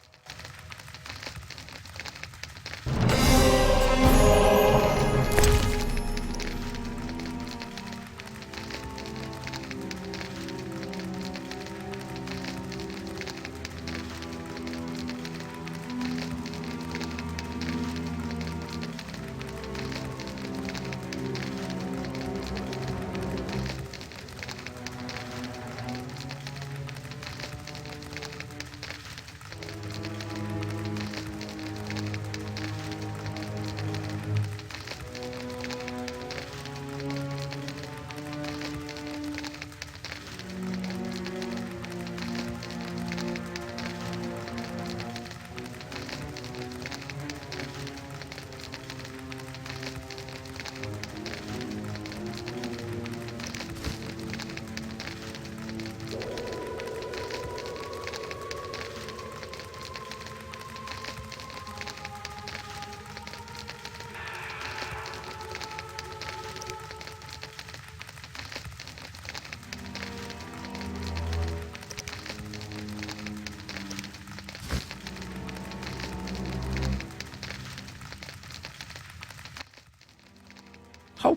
How?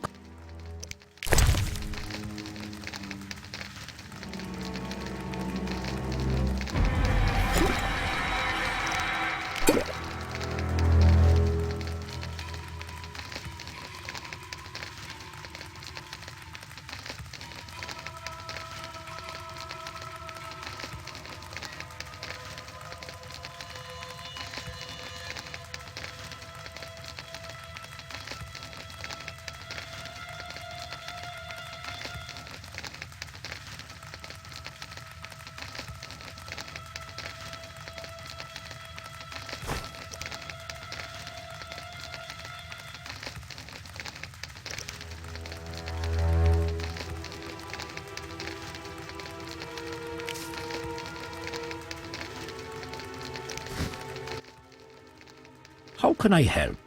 How can I help?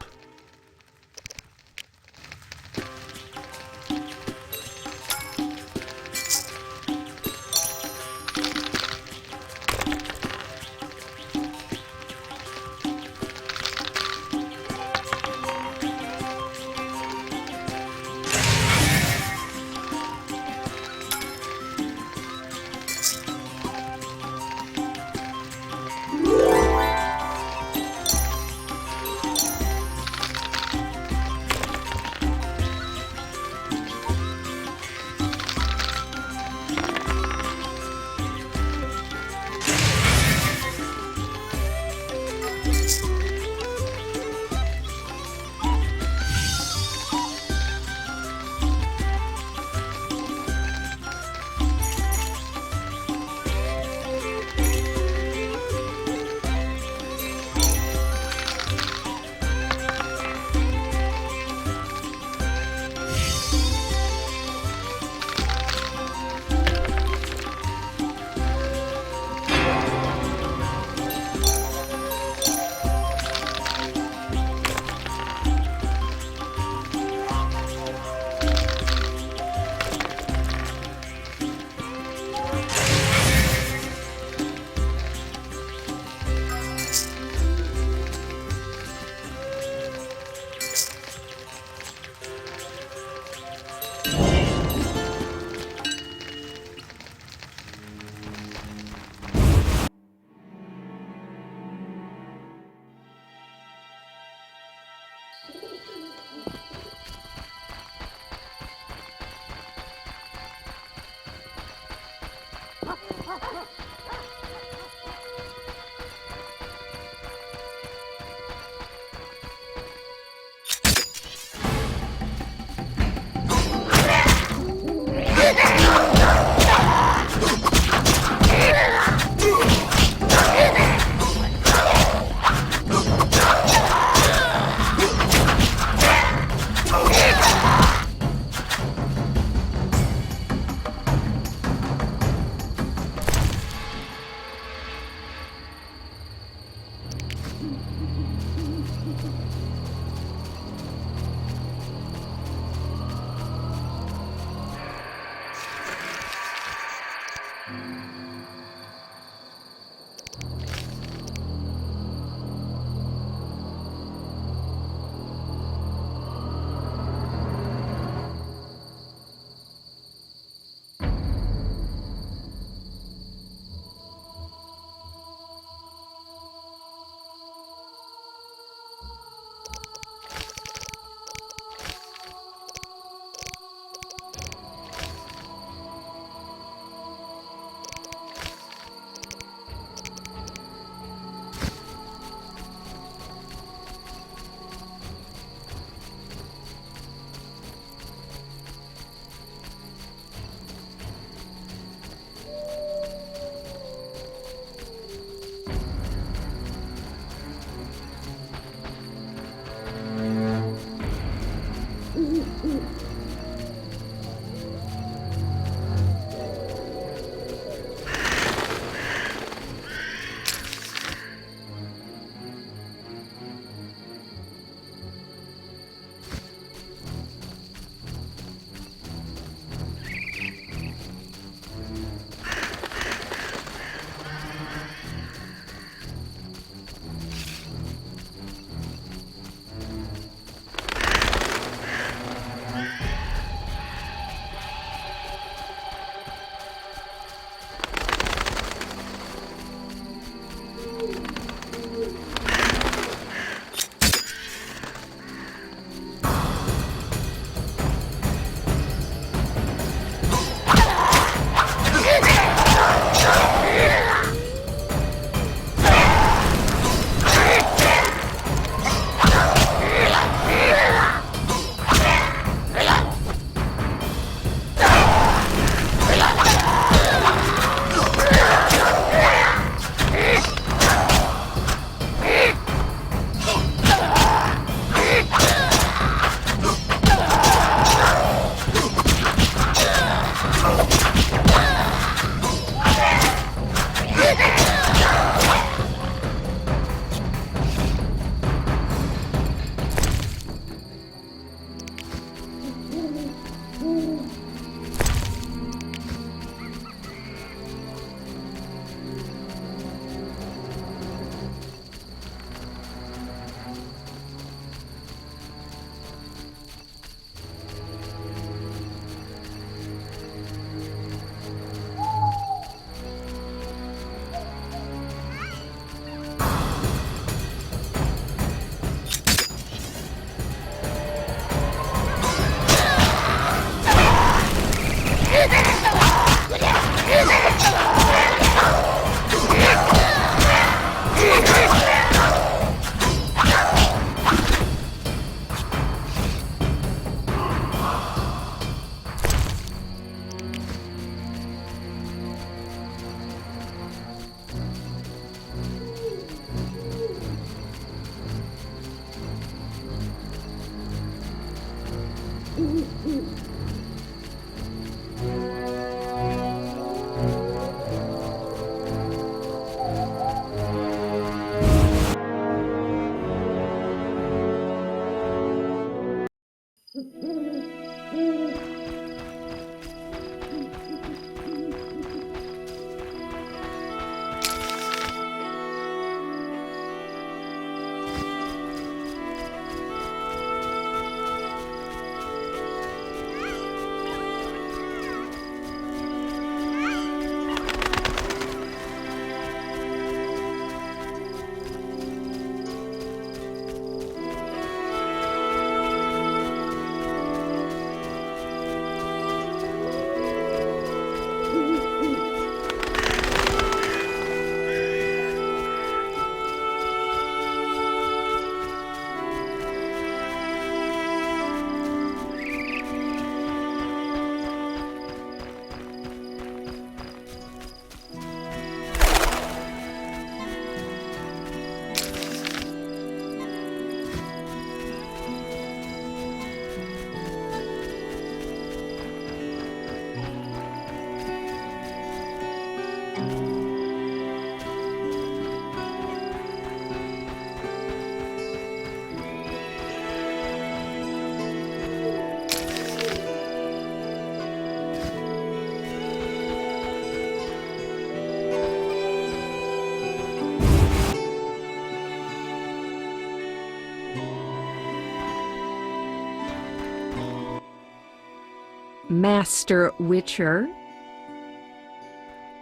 Master Witcher.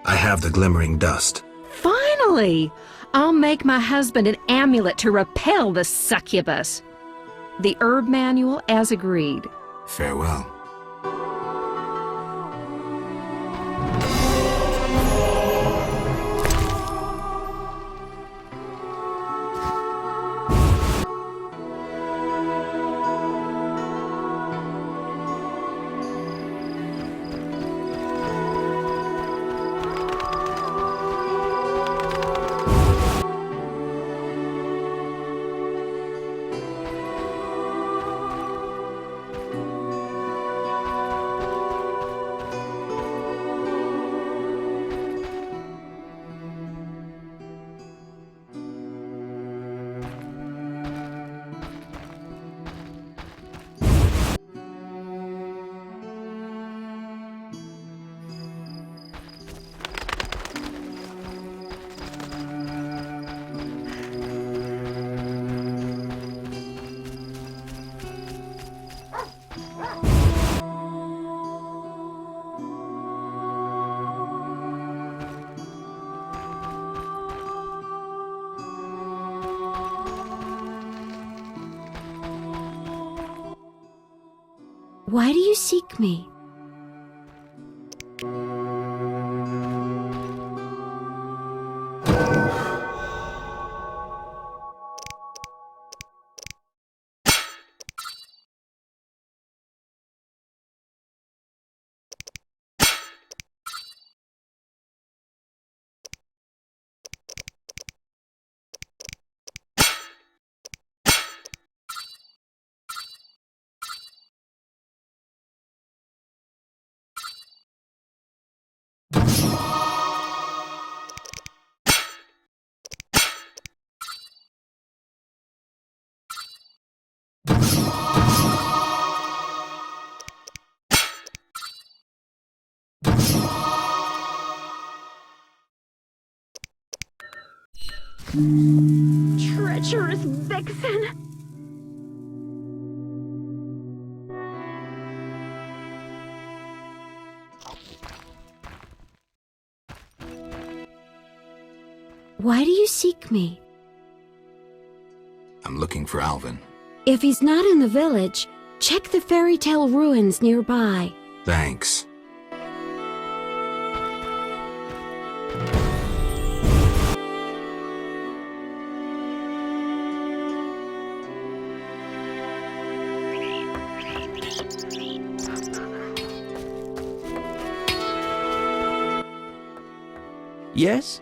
I have the glimmering dust. Finally! I'll make my husband an amulet to repel the succubus. The herb manual as agreed. Farewell. Why do you seek me? Treacherous vixen! Why do you seek me? I'm looking for Alvin. If he's not in the village, check the fairy tale ruins nearby. Thanks. Yes?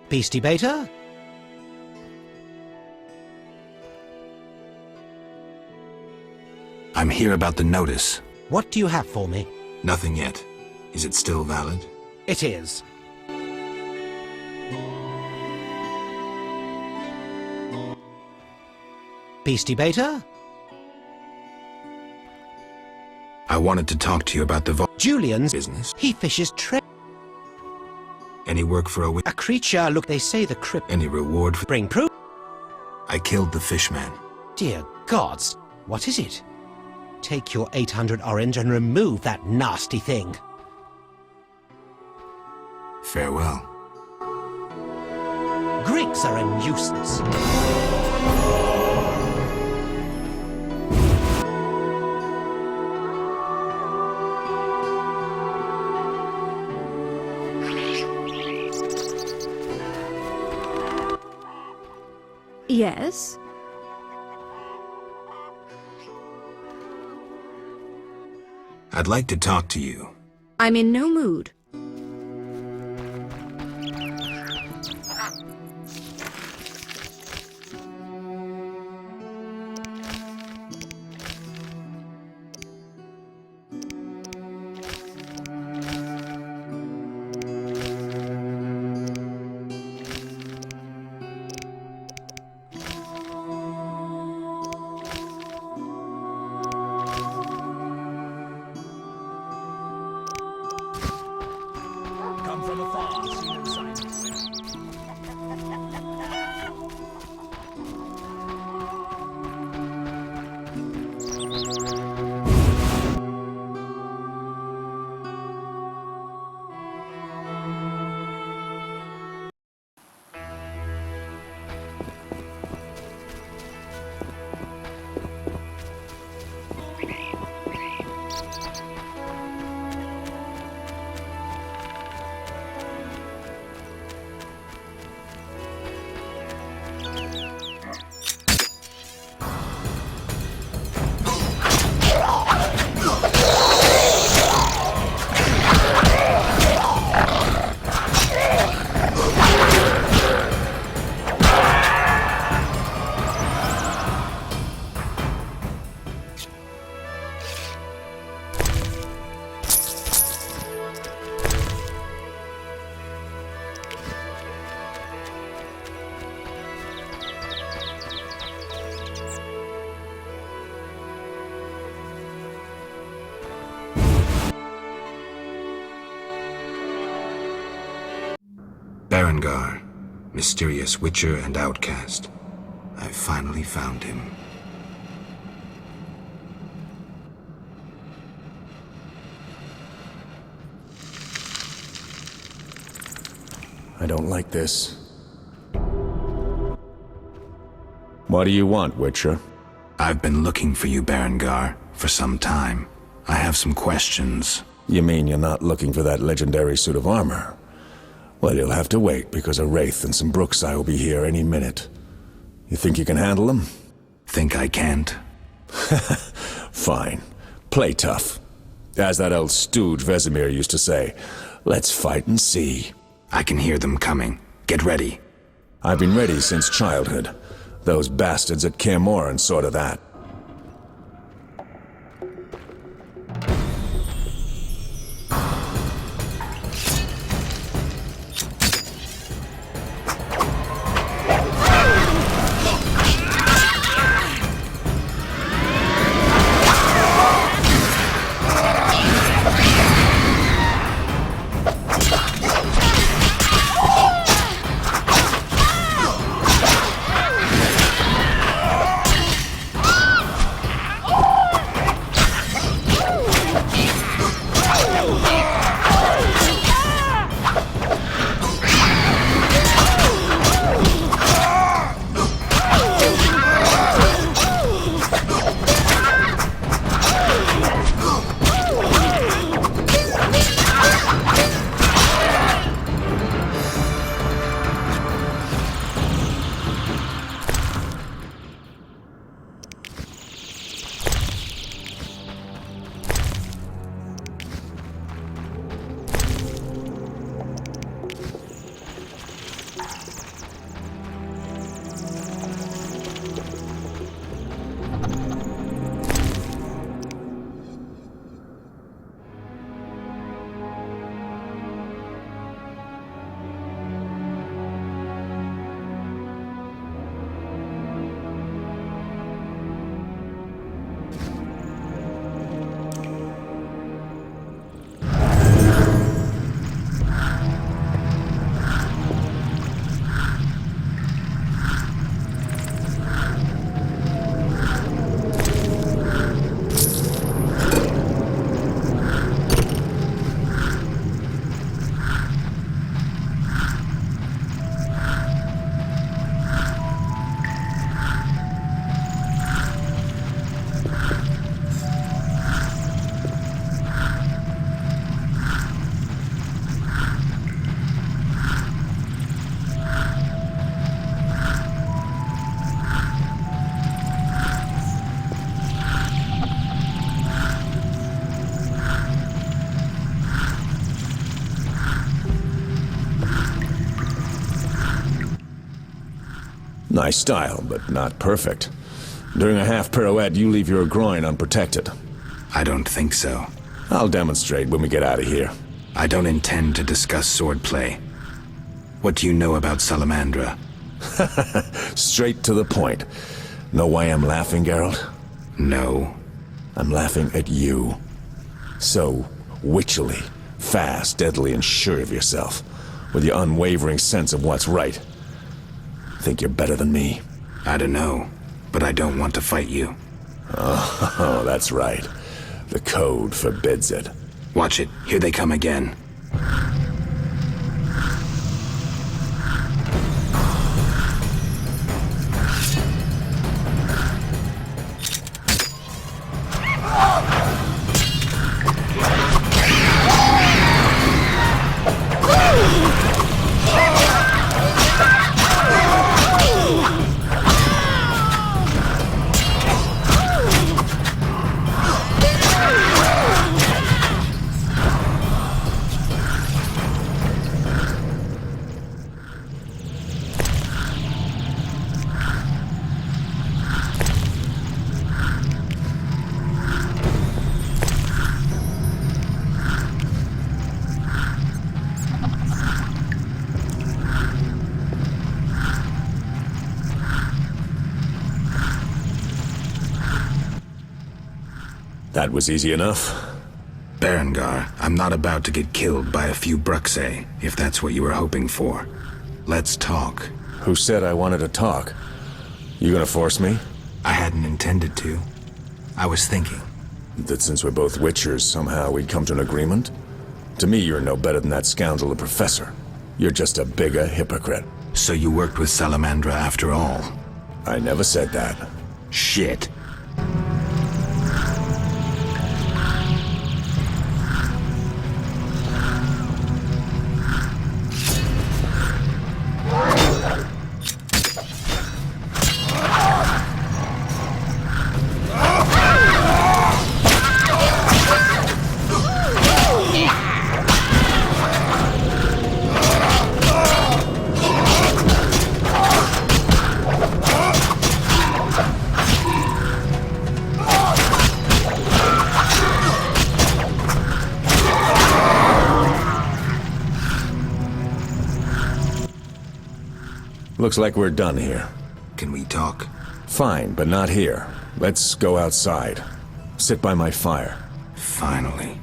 Beastie Beta? I'm here about the notice. What do you have for me? Nothing yet. Is it still valid? It is. Beastie Beta? I wanted to talk to you about the Julian's business. He fishes Any work for a creature, look, they say the crypt. Any reward for Bring proof? I killed the fishman. Dear gods, what is it? Take your 800 orange and remove that nasty thing. Farewell. Greeks are a nuisance. Yes? I'd like to talk to you. I'm in no mood. Berengar, mysterious witcher and outcast. I've finally found him. I don't like this. What do you want, Witcher? I've been looking for you, Berengar, for some time. I have some questions. You mean you're not looking for that legendary suit of armor? Well, you'll have to wait, because a Wraith and some Brookside will be here any minute. You think you can handle them? Think I can't? Fine. Play tough. As that old stooge Vesemir used to say, let's fight and see. I can hear them coming. Get ready. I've been ready since childhood. Those bastards at Kaer Morhen saw to that. Nice style, but not perfect. During a half pirouette, you leave your groin unprotected. I don't think so. I'll demonstrate when we get out of here. I don't intend to discuss swordplay. What do you know about Salamandra? Straight to the point. Know why I'm laughing, Geralt? No. I'm laughing at you. So witchily, fast, deadly, and sure of yourself, with your unwavering sense of what's right. Think you're better than me? I don't know, but I don't want to fight you. Oh, that's right. The code forbids it. Watch it. Here they come again. That was easy enough. Berengar, I'm not about to get killed by a few Bruxae, if that's what you were hoping for. Let's talk. Who said I wanted to talk? You gonna force me? I hadn't intended to. I was thinking. That since we're both Witchers, somehow we'd come to an agreement? To me, you're no better than that scoundrel, the Professor. You're just a bigger hypocrite. So you worked with Salamandra after all? I never said that. Shit. Looks like we're done here. Can we talk? Fine, but not here. Let's go outside. Sit by my fire. Finally.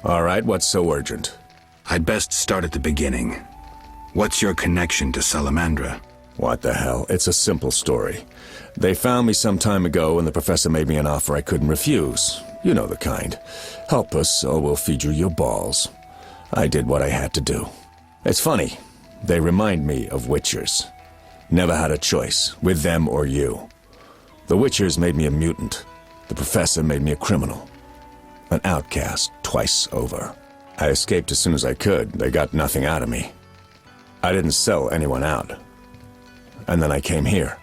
All right, what's so urgent? I'd best start at the beginning. What's your connection to Salamandra? What the hell? It's a simple story. They found me some time ago and the professor made me an offer I couldn't refuse. You know the kind. Help us or we'll feed you your balls. I did what I had to do. It's funny. They remind me of Witchers. Never had a choice, with them or you. The Witchers made me a mutant. The professor made me a criminal. An outcast twice over. I escaped as soon as I could. They got nothing out of me. I didn't sell anyone out. And then I came here.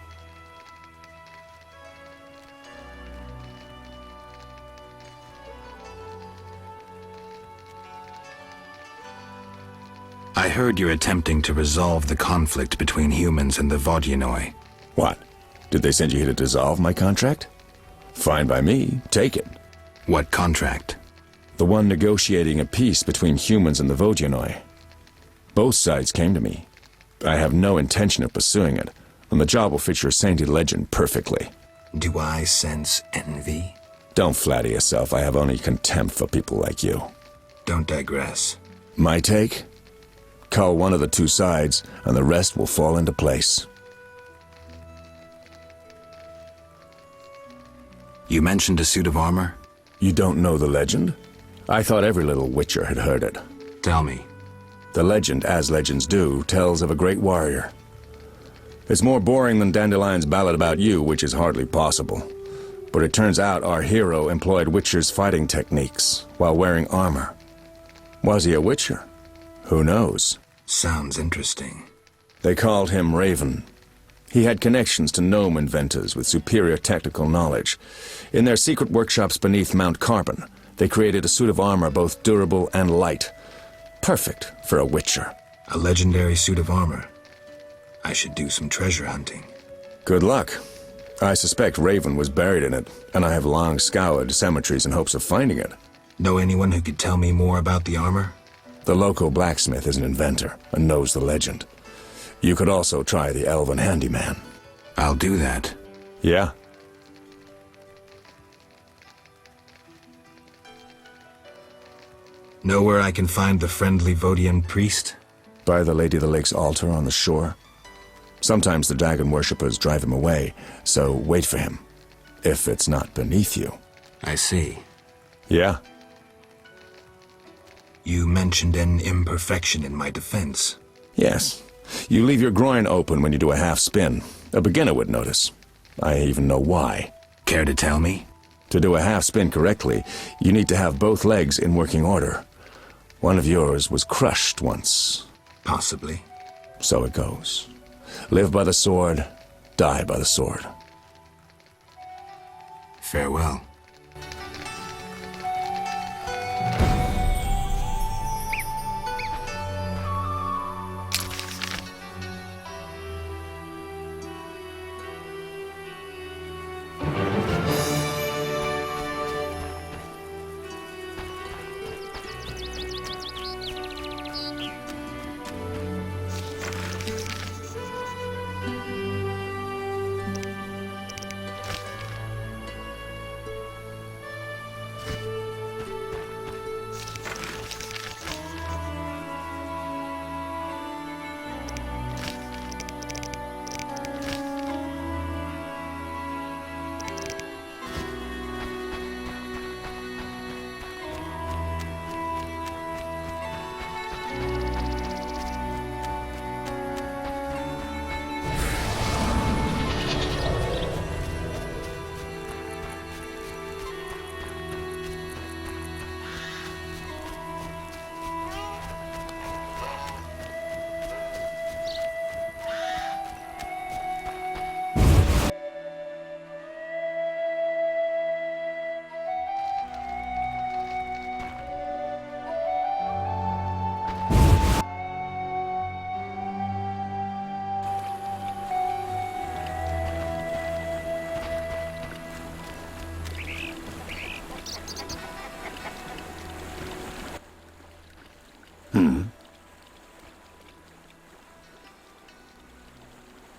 I heard you're attempting to resolve the conflict between humans and the Vodyanoi. What? Did they send you here to dissolve my contract? Fine by me. Take it. What contract? The one negotiating a peace between humans and the Vodyanoi. Both sides came to me. I have no intention of pursuing it, and the job will fit your sainted legend perfectly. Do I sense envy? Don't flatter yourself. I have only contempt for people like you. Don't digress. My take? Cull one of the two sides, and the rest will fall into place. You mentioned a suit of armor? You don't know the legend? I thought every little witcher had heard it. Tell me. The legend, as legends do, tells of a great warrior. It's more boring than Dandelion's ballad about you, which is hardly possible. But it turns out our hero employed witchers' fighting techniques while wearing armor. Was he a witcher? Who knows? Sounds interesting. They called him Raven. He had connections to gnome inventors with superior technical knowledge. In their secret workshops beneath Mount Carbon, they created a suit of armor both durable and light. Perfect for a witcher. A legendary suit of armor. I should do some treasure hunting. Good luck. I suspect Raven was buried in it, and I have long scoured cemeteries in hopes of finding it. Know anyone who could tell me more about the armor? The local blacksmith is an inventor and knows the legend. You could also try the elven handyman. I'll do that. Yeah? Know where I can find the friendly Vodian priest? By the Lady of the Lake's altar on the shore. Sometimes the dragon worshippers drive him away, so wait for him. If it's not beneath you. I see. Yeah? You mentioned an imperfection in my defense. Yes. You leave your groin open when you do a half spin. A beginner would notice. I even know why. Care to tell me? To do a half spin correctly, you need to have both legs in working order. One of yours was crushed once. Possibly. So it goes. Live by the sword, die by the sword. Farewell.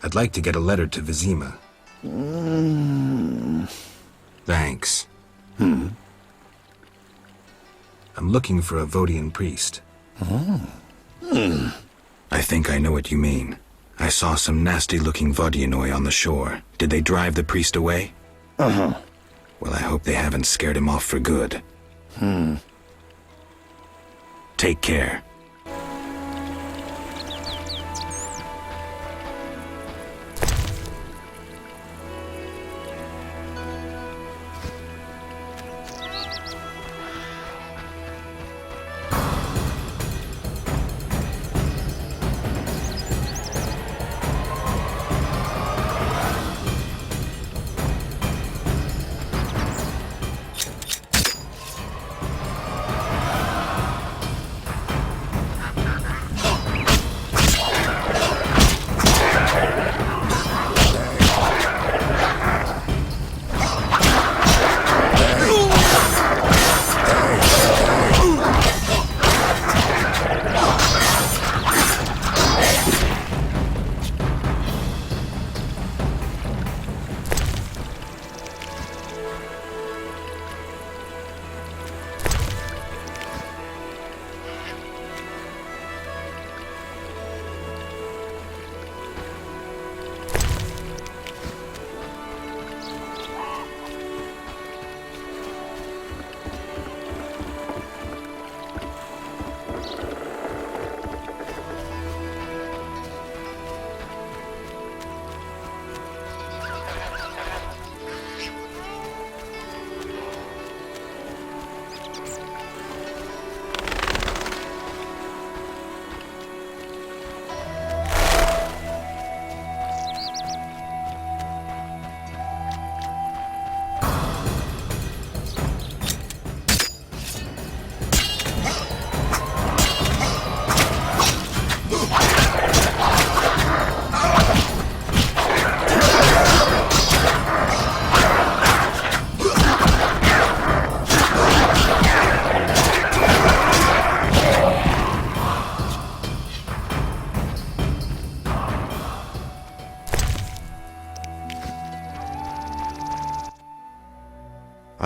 I'd like to get a letter to Vizima. Thanks. I'm looking for a Vodian priest. I think I know what you mean. I saw some nasty-looking Vodianoi on the shore. Did they drive the priest away? Well, I hope they haven't scared him off for good. Take care.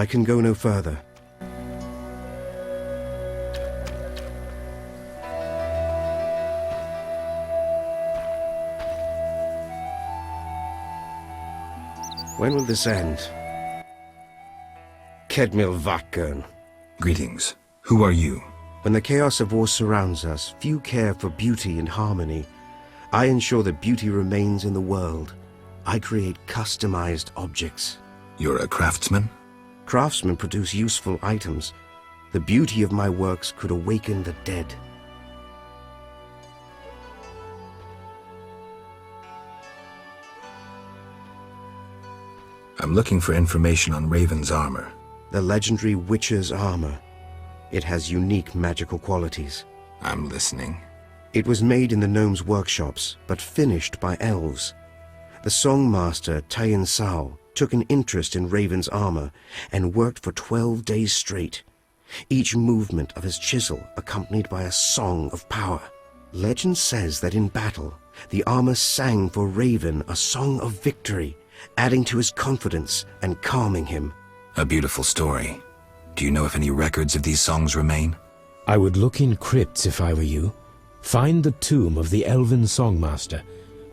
I can go no further. When will this end? Kedmil Vatgern. Greetings. Who are you? When the chaos of war surrounds us, few care for beauty and harmony. I ensure that beauty remains in the world. I create customized objects. You're a craftsman? Craftsmen produce useful items. The beauty of my works could awaken the dead. I'm looking for information on Raven's armor. The legendary Witcher's armor. It has unique magical qualities. I'm listening. It was made in the gnomes' workshops, but finished by elves. The songmaster Tayan Sao took an interest in Raven's armor and worked for 12 days straight. Each movement of his chisel accompanied by a song of power. Legend says that in battle, the armor sang for Raven a song of victory, adding to his confidence and calming him. A beautiful story. Do you know if any records of these songs remain? I would look in crypts if I were you. Find the tomb of the elven songmaster.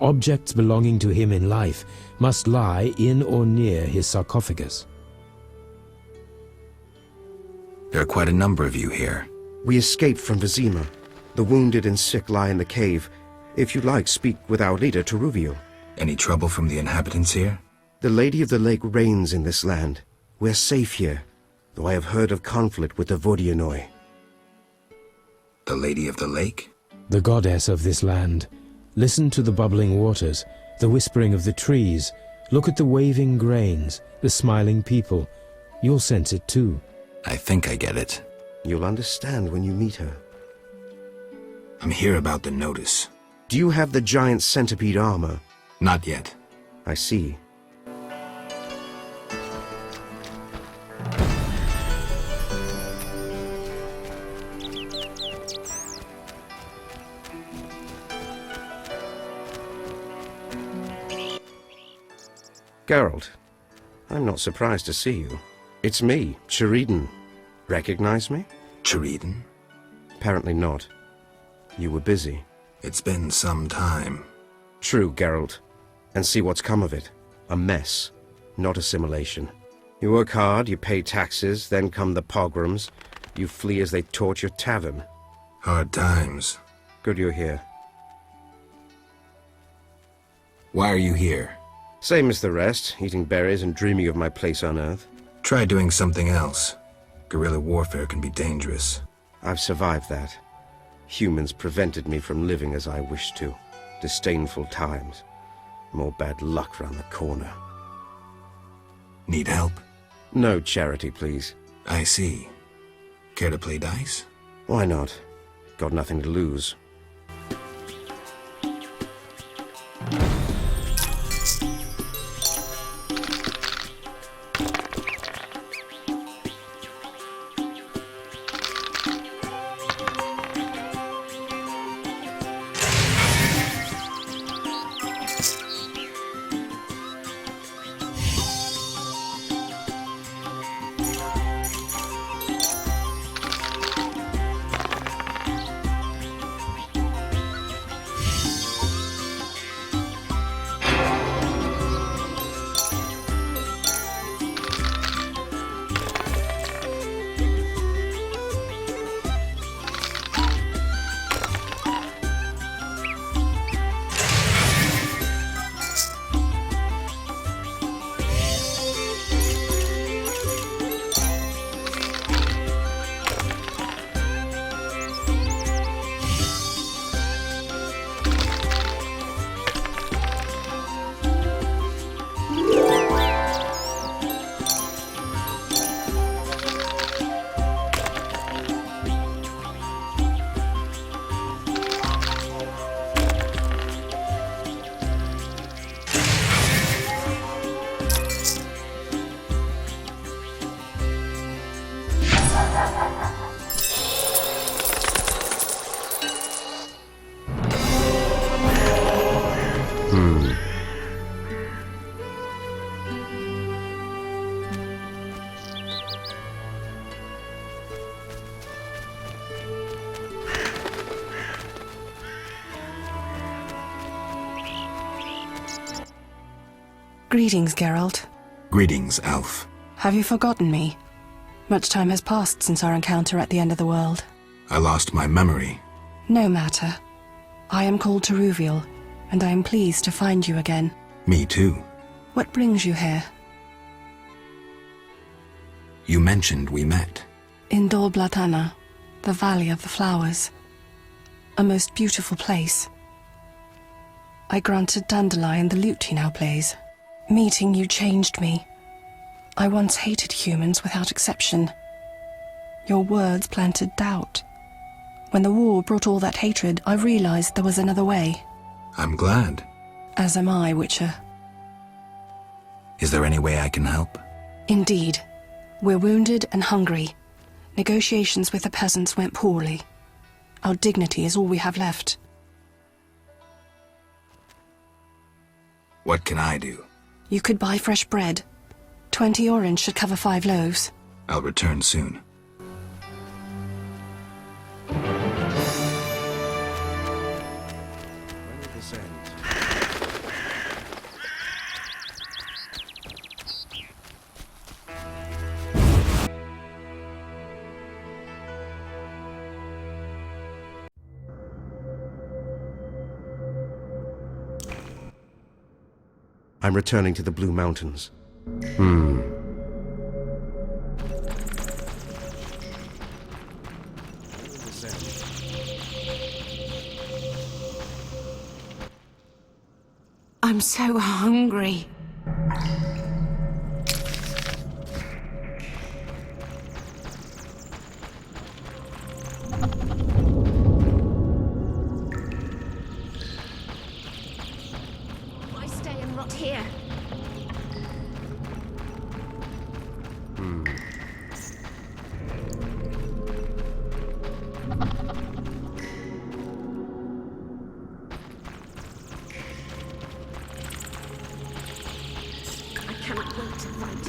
Objects belonging to him in life must lie in or near his sarcophagus. There are quite a number of you here. We escaped from Vizima. The wounded and sick lie in the cave. If you'd like, speak with our leader, Teruvio. Any trouble from the inhabitants here? The Lady of the Lake reigns in this land. We're safe here, though I have heard of conflict with the Vodianoi. The Lady of the Lake? The goddess of this land. Listen to the bubbling waters, the whispering of the trees. Look at the waving grains, the smiling people. You'll sense it too. I think I get it. You'll understand when you meet her. I'm here about the notice. Do you have the giant centipede armor? Not yet. I see. Geralt, I'm not surprised to see you. It's me, Sheridan. Recognize me? Sheridan? Apparently not. You were busy. It's been some time. True, Geralt. And see what's come of it. A mess, not assimilation. You work hard, you pay taxes, then come the pogroms. You flee as they torch your tavern. Hard times. Good you're here. Why are you here? Same as the rest, eating berries and dreaming of my place on Earth. Try doing something else. Guerrilla warfare can be dangerous. I've survived that. Humans prevented me from living as I wished to. Disdainful times. More bad luck round the corner. Need help? No charity, please. I see. Care to play dice? Why not? Got nothing to lose. Greetings, Geralt. Greetings, Elf. Have you forgotten me? Much time has passed since our encounter at the end of the world. I lost my memory. No matter. I am called Teruviel, and I am pleased to find you again. Me too. What brings you here? You mentioned we met. In Dol Blatana, the Valley of the Flowers. A most beautiful place. I granted Dandelion the lute he now plays. Meeting you changed me. I once hated humans without exception. Your words planted doubt. When the war brought all that hatred, I realized there was another way. I'm glad. As am I, Witcher. Is there any way I can help? Indeed. We're wounded and hungry. Negotiations with the peasants went poorly. Our dignity is all we have left. What can I do? You could buy fresh bread. 20 orange should cover 5 loaves. I'll return soon. I'm returning to the Blue Mountains. I'm so hungry. I stay and rot here. I cannot wait to fight.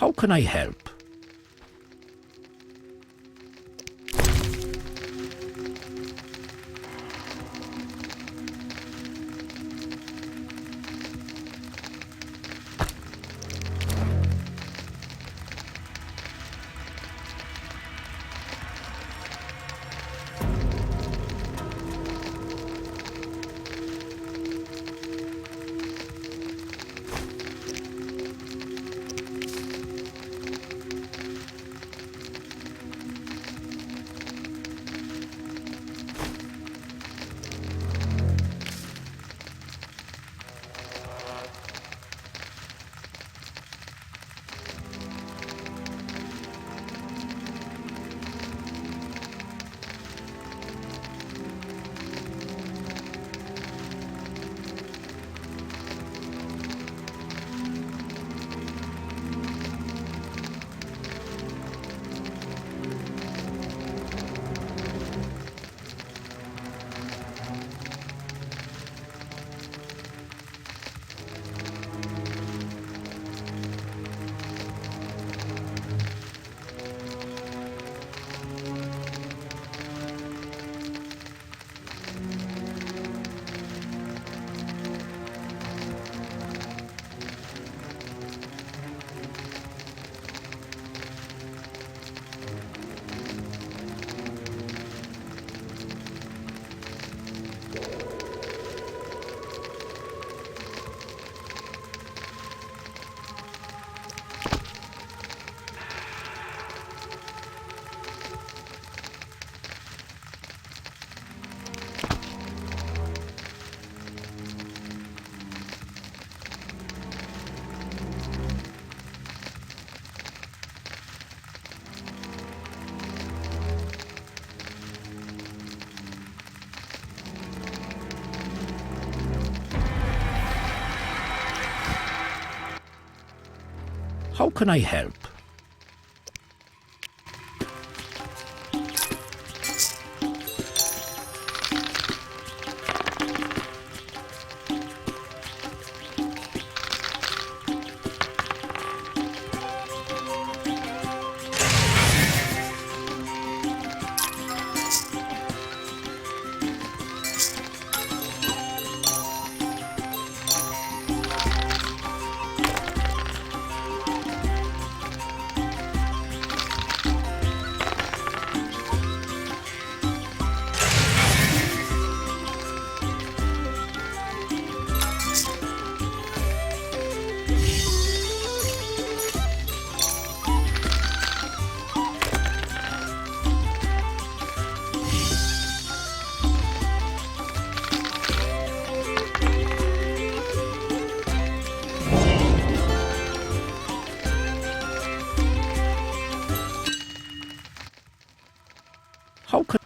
How can I help? How can I help? How can...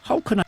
How can I...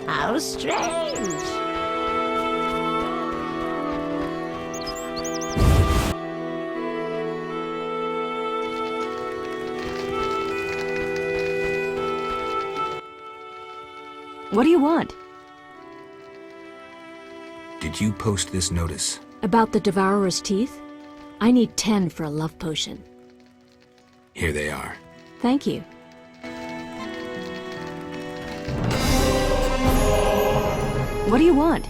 How strange! What do you want? Did you post this notice? About the Devourer's teeth? I need 10 for a love potion. Here they are. Thank you. What do you want?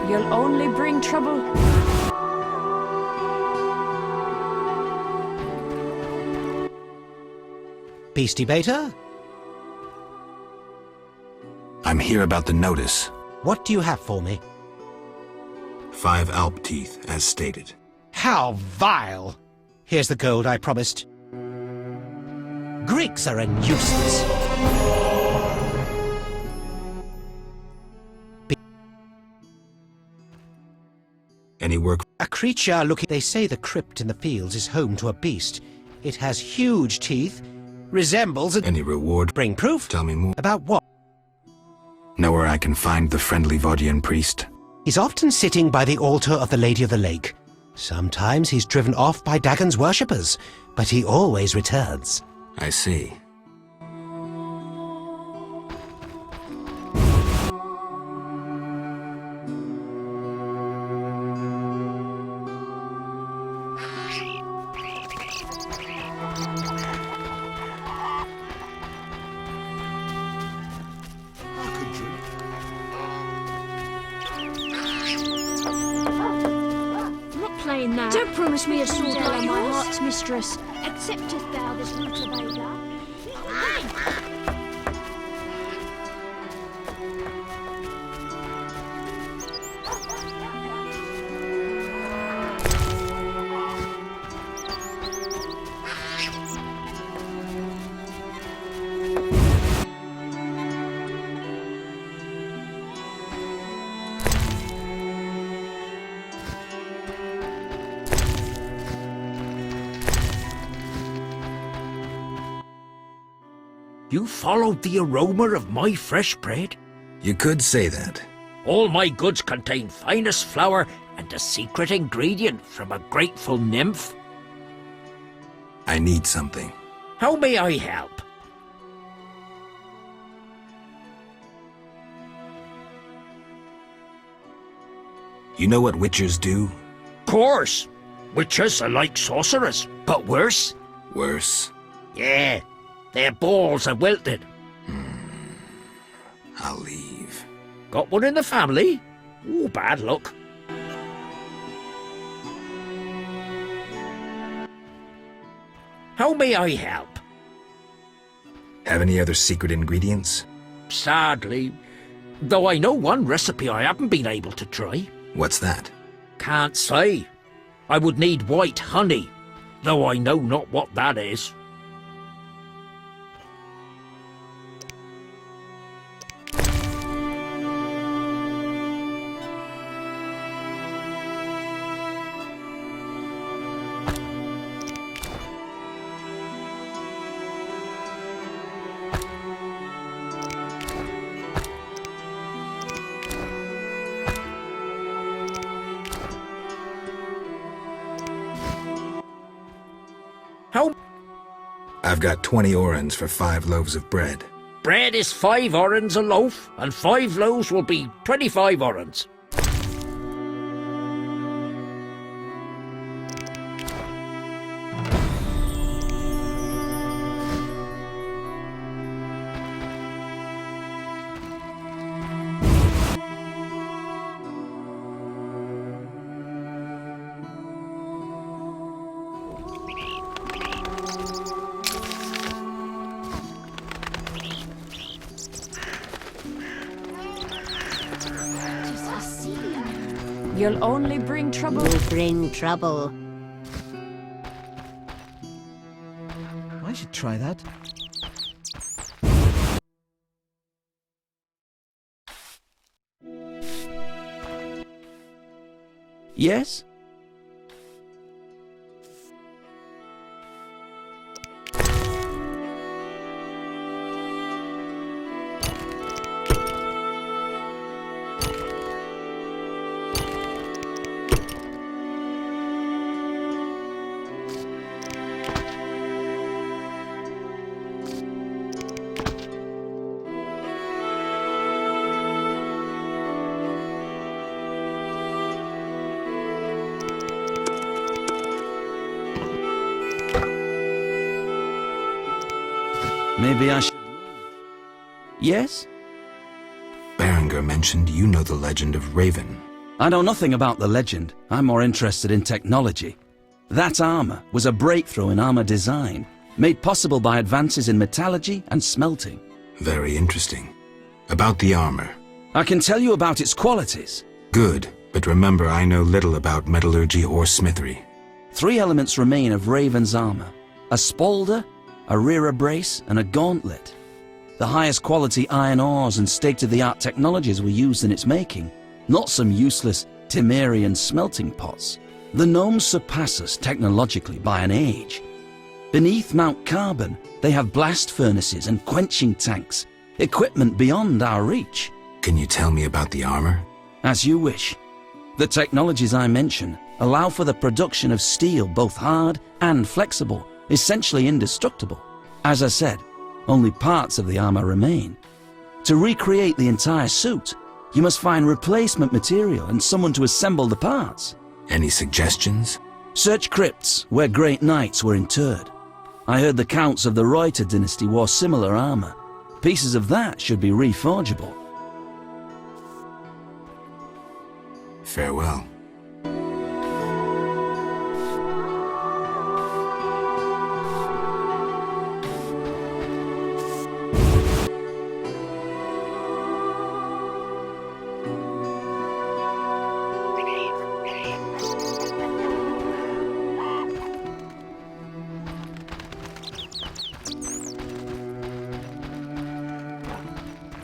You'll only bring trouble. Beastie Beta? I'm here about the notice. What do you have for me? 5 Alp teeth, as stated. How vile! Here's the gold I promised. Greeks are a nuisance. Any work? A creature looking... They say the crypt in the fields is home to a beast. It has huge teeth, resembles a... Any reward? Bring proof? Tell me more. About what? Know where I can find the friendly Vodian priest? He's often sitting by the altar of the Lady of the Lake. Sometimes he's driven off by Dagon's worshippers, but he always returns. I see. Don't promise me a sword like my heart's mistress. Acceptest thou this rutabaga? You followed the aroma of my fresh bread? You could say that. All my goods contain finest flour and a secret ingredient from a grateful nymph. I need something. How may I help? You know what witchers do? Course. Witches are like sorcerers, but worse. Worse? Yeah, their balls are wilted. I'll leave. Got one in the family? Ooh, bad luck. How may I help? Have any other secret ingredients? Sadly, though I know one recipe I haven't been able to try. What's that? Can't say. I would need white honey, though I know not what that is. How? I've got 20 orens for 5 loaves of bread. Bread is 5 orens a loaf, and 5 loaves will be 25 orens. You'll only bring trouble. You bring trouble. I should try that. Yes? Maybe I should... Yes? Berenger mentioned you know the legend of Raven. I know nothing about the legend. I'm more interested in technology. That armor was a breakthrough in armor design, made possible by advances in metallurgy and smelting. Very interesting. About the armor. I can tell you about its qualities. Good, but remember I know little about metallurgy or smithery. 3 elements remain of Raven's armor: a spalder, a rear brace, and a gauntlet. The highest quality iron ores and state-of-the-art technologies were used in its making, not some useless Temerian smelting pots. The gnomes surpass us technologically by an age. Beneath Mount Carbon, they have blast furnaces and quenching tanks, equipment beyond our reach. Can you tell me about the armor? As you wish. The technologies I mention allow for the production of steel both hard and flexible, essentially indestructible. As I said, only parts of the armor remain. To recreate the entire suit, you must find replacement material and someone to assemble the parts. Any suggestions? Search crypts where great knights were interred. I heard the counts of the Reuter dynasty wore similar armor. Pieces of that should be reforgeable. Farewell.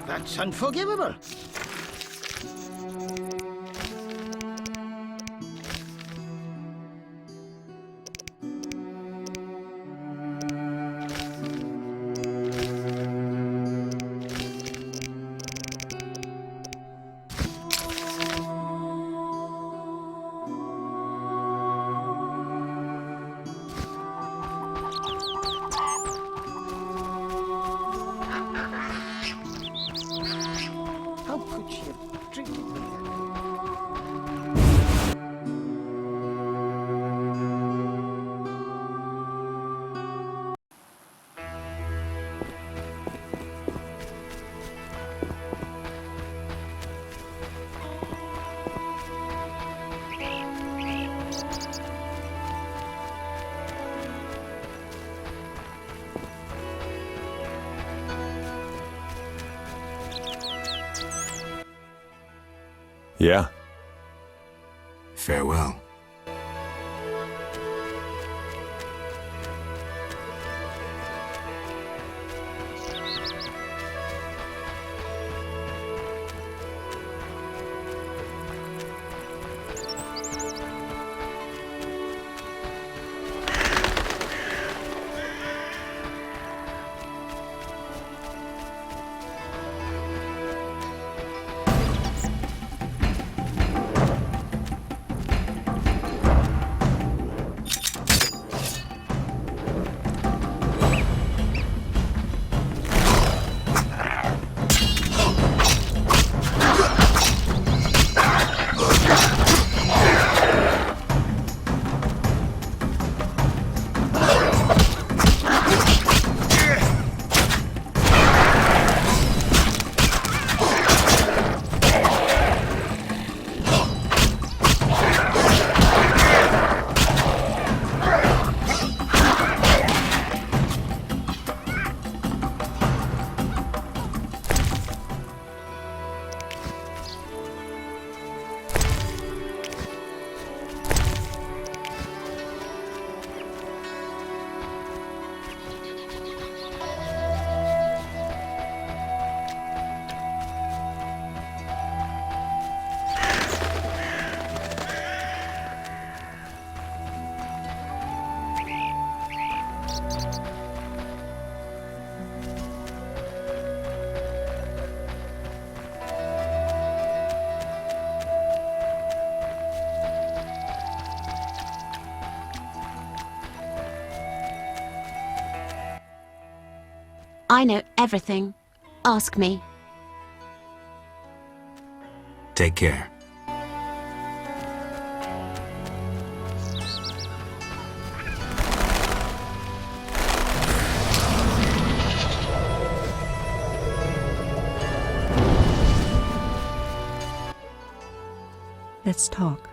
That's unforgivable. Yeah? Farewell. I know everything. Ask me. Take care. Let's talk.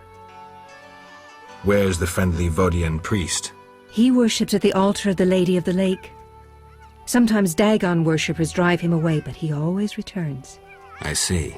Where's the friendly Vodian priest? He worships at the altar of the Lady of the Lake. Sometimes Dagon worshippers drive him away, but he always returns. I see.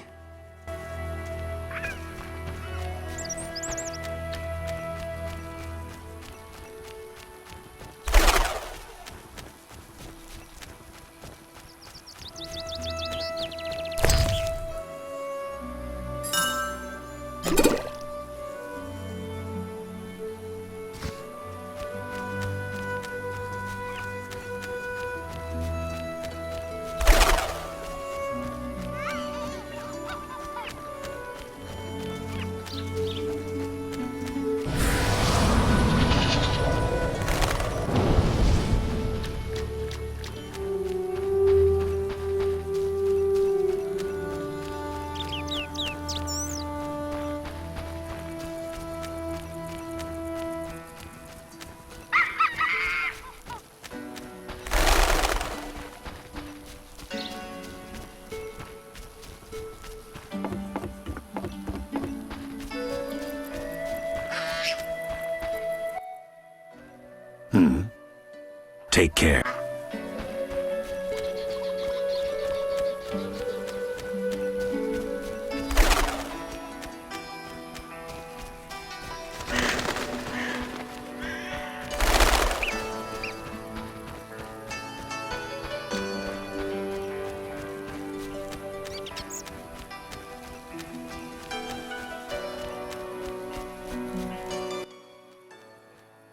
Take care.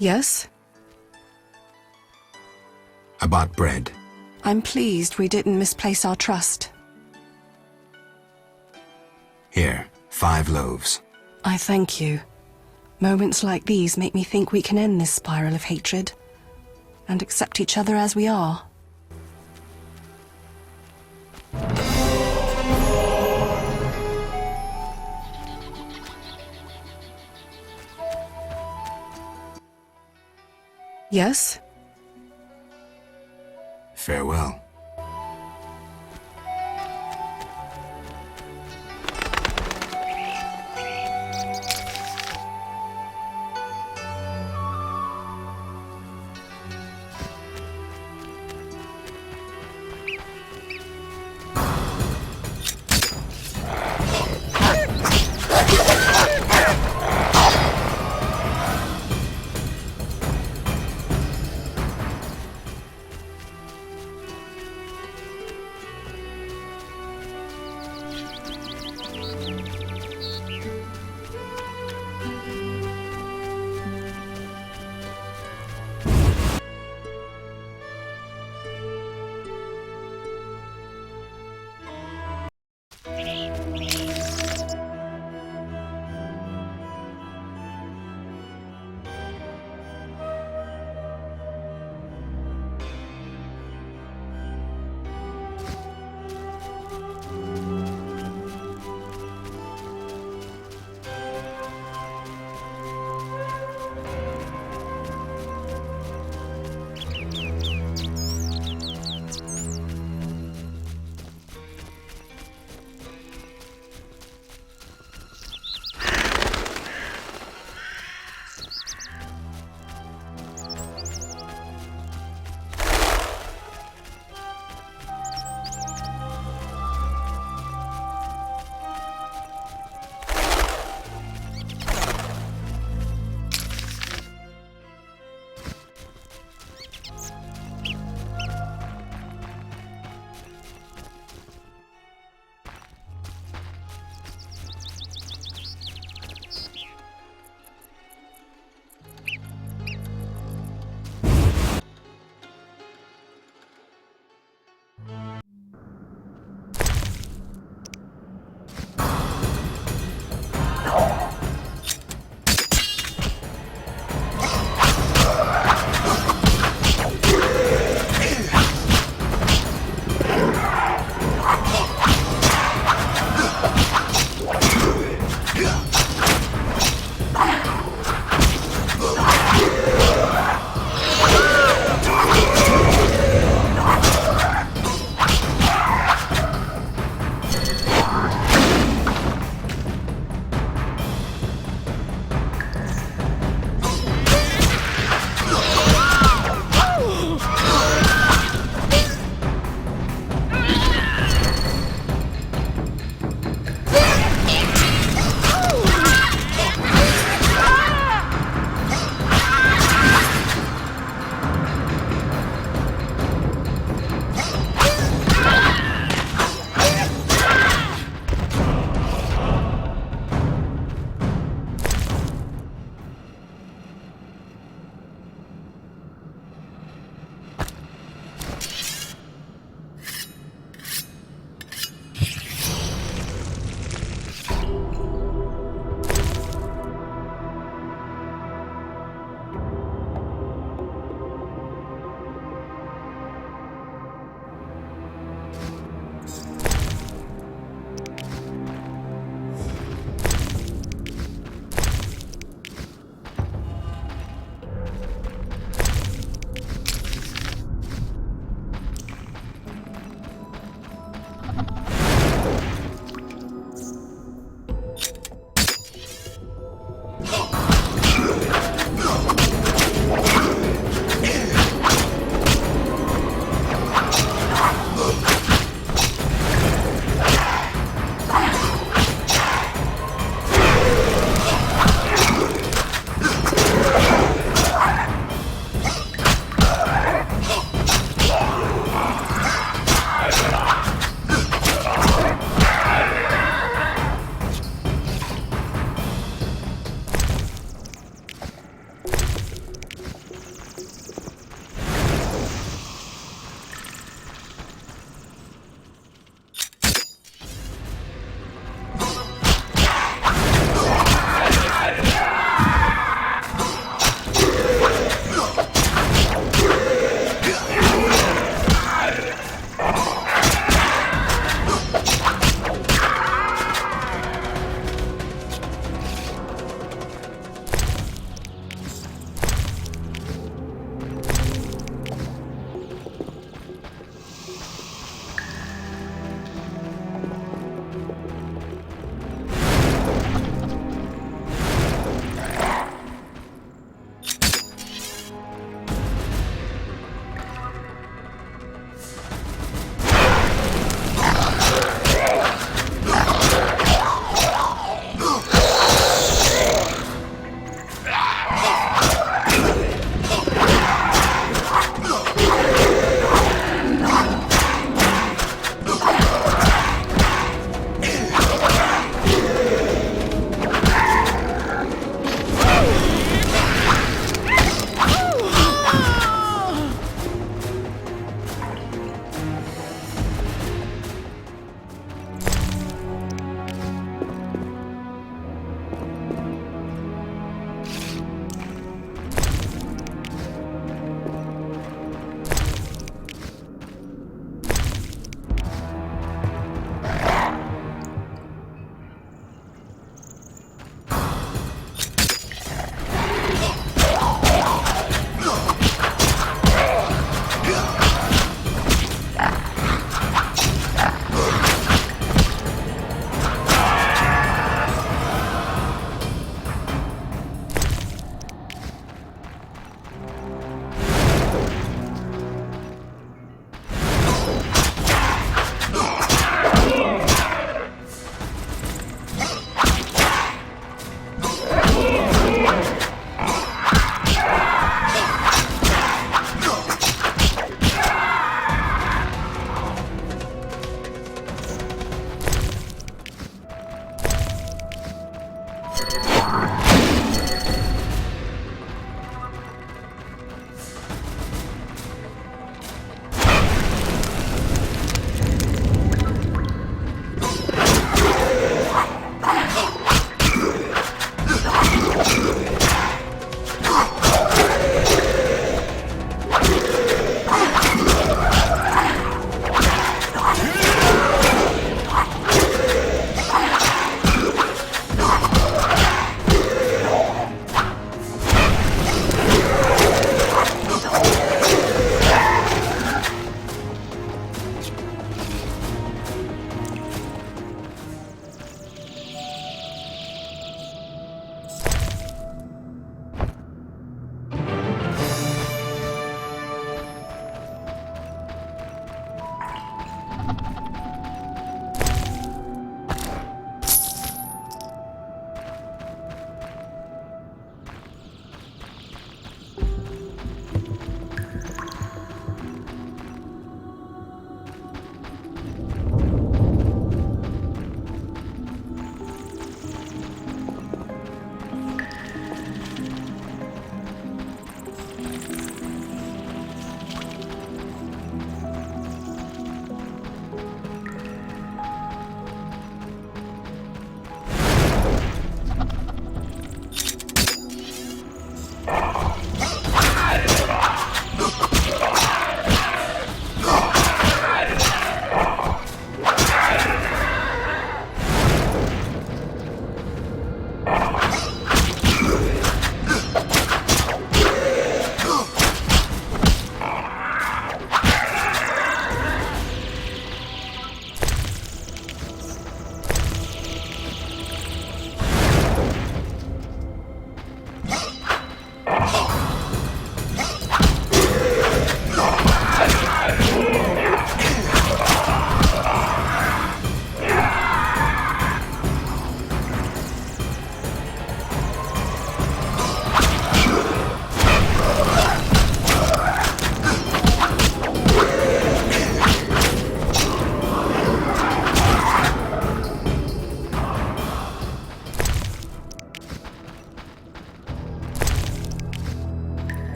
Yes? I bought bread. I'm pleased we didn't misplace our trust. Here, 5 loaves. I thank you. Moments like these make me think we can end this spiral of hatred and accept each other as we are. Yes? Farewell.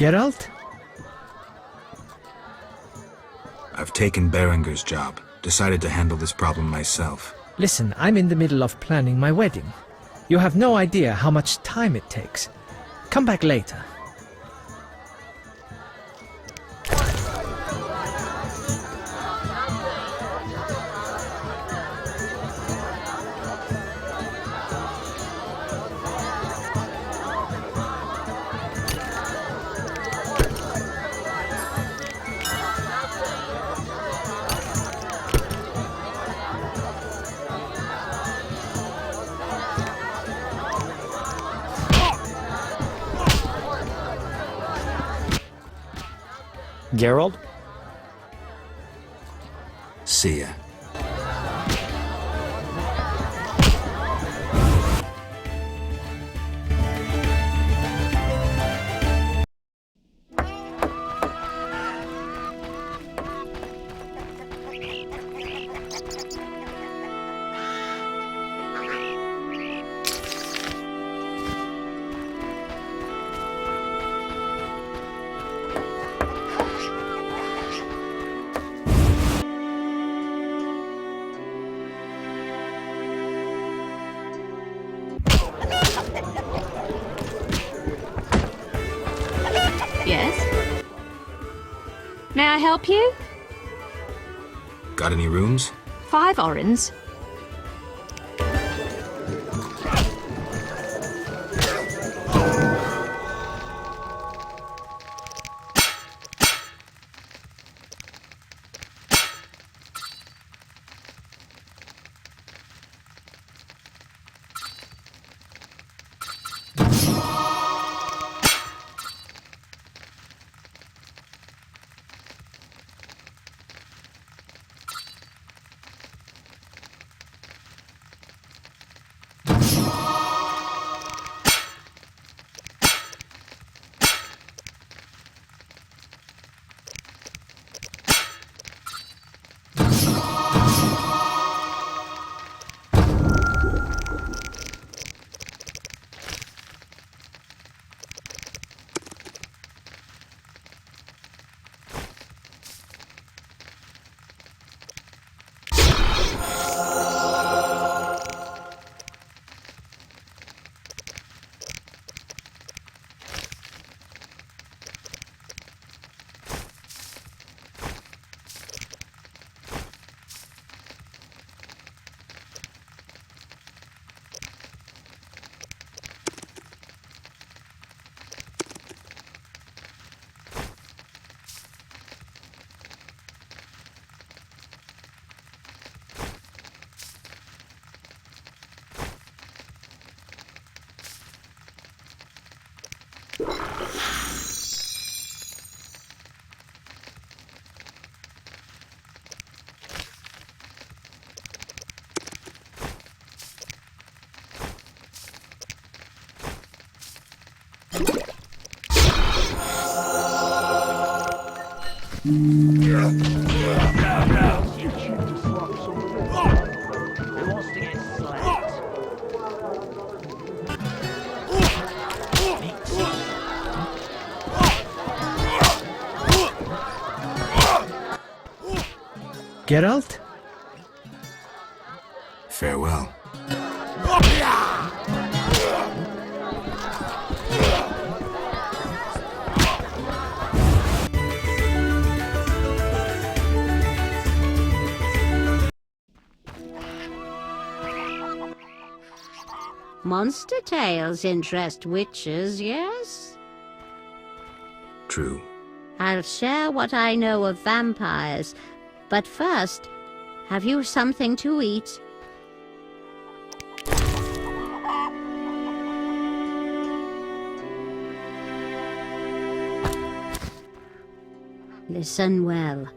Geralt? I've taken Berenger's job. Decided to handle this problem myself. Listen, I'm in the middle of planning my wedding. You have no idea how much time it takes. Come back later. Geralt? See ya. Yes? May I help you? Got any rooms? 5 orens. Geralt? Farewell. Monster tales interest witches, yes? True. I'll share what I know of vampires, but first, have you something to eat? Listen well.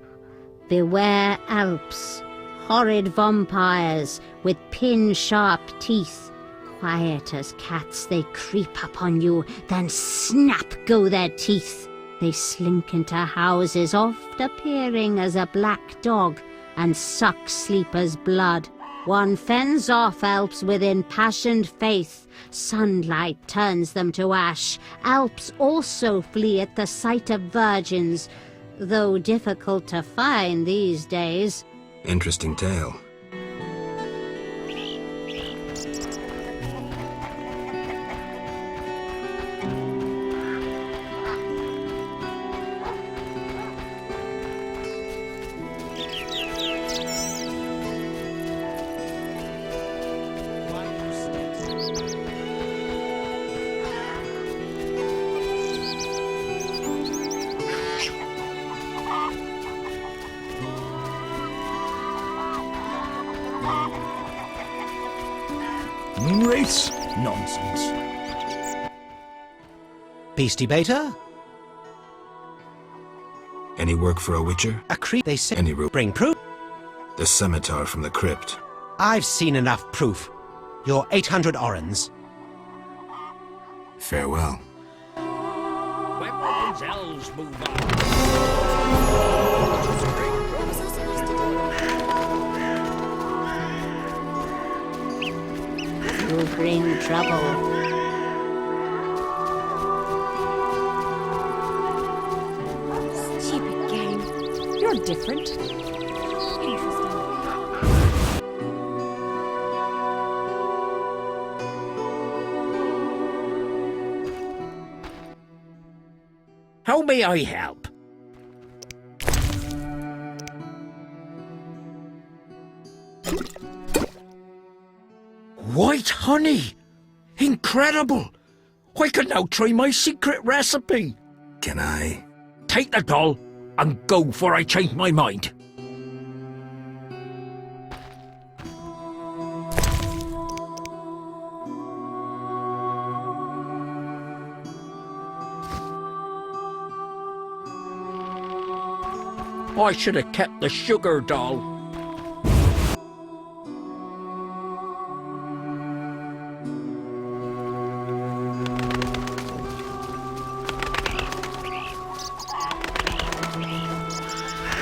Beware Alps, horrid vampires with pin-sharp teeth. Quiet as cats, they creep upon you, then snap go their teeth. They slink into houses, oft appearing as a black dog, and suck sleepers' blood. One fends off Alps with impassioned faith. Sunlight turns them to ash. Alps also flee at the sight of virgins, though difficult to find these days. Interesting tale. Moon race? Nonsense. Beastie Beta? Any work for a witcher? A creep, they say. Any rope? Bring proof? The scimitar from the crypt. I've seen enough proof. Your 800 orens. Farewell. Weapons elves move on. You bring trouble. Stupid game. You're different. Interesting. How may I help? White honey! Incredible! I can now try my secret recipe! Can I? Take the doll and go before I change my mind. I should have kept the sugar doll.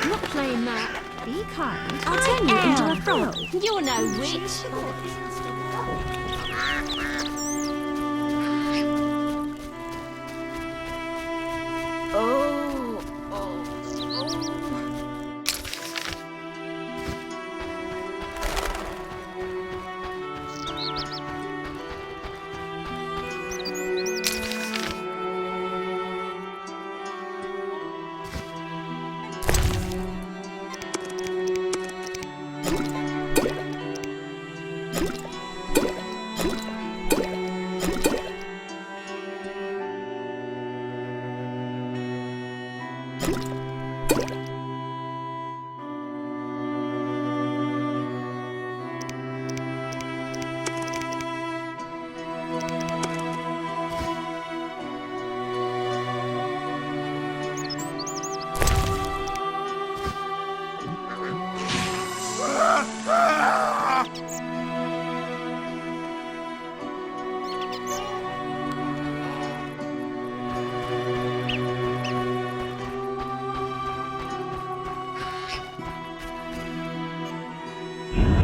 Not playing that. Be kind. I'll turn you into a frog. You're no witch.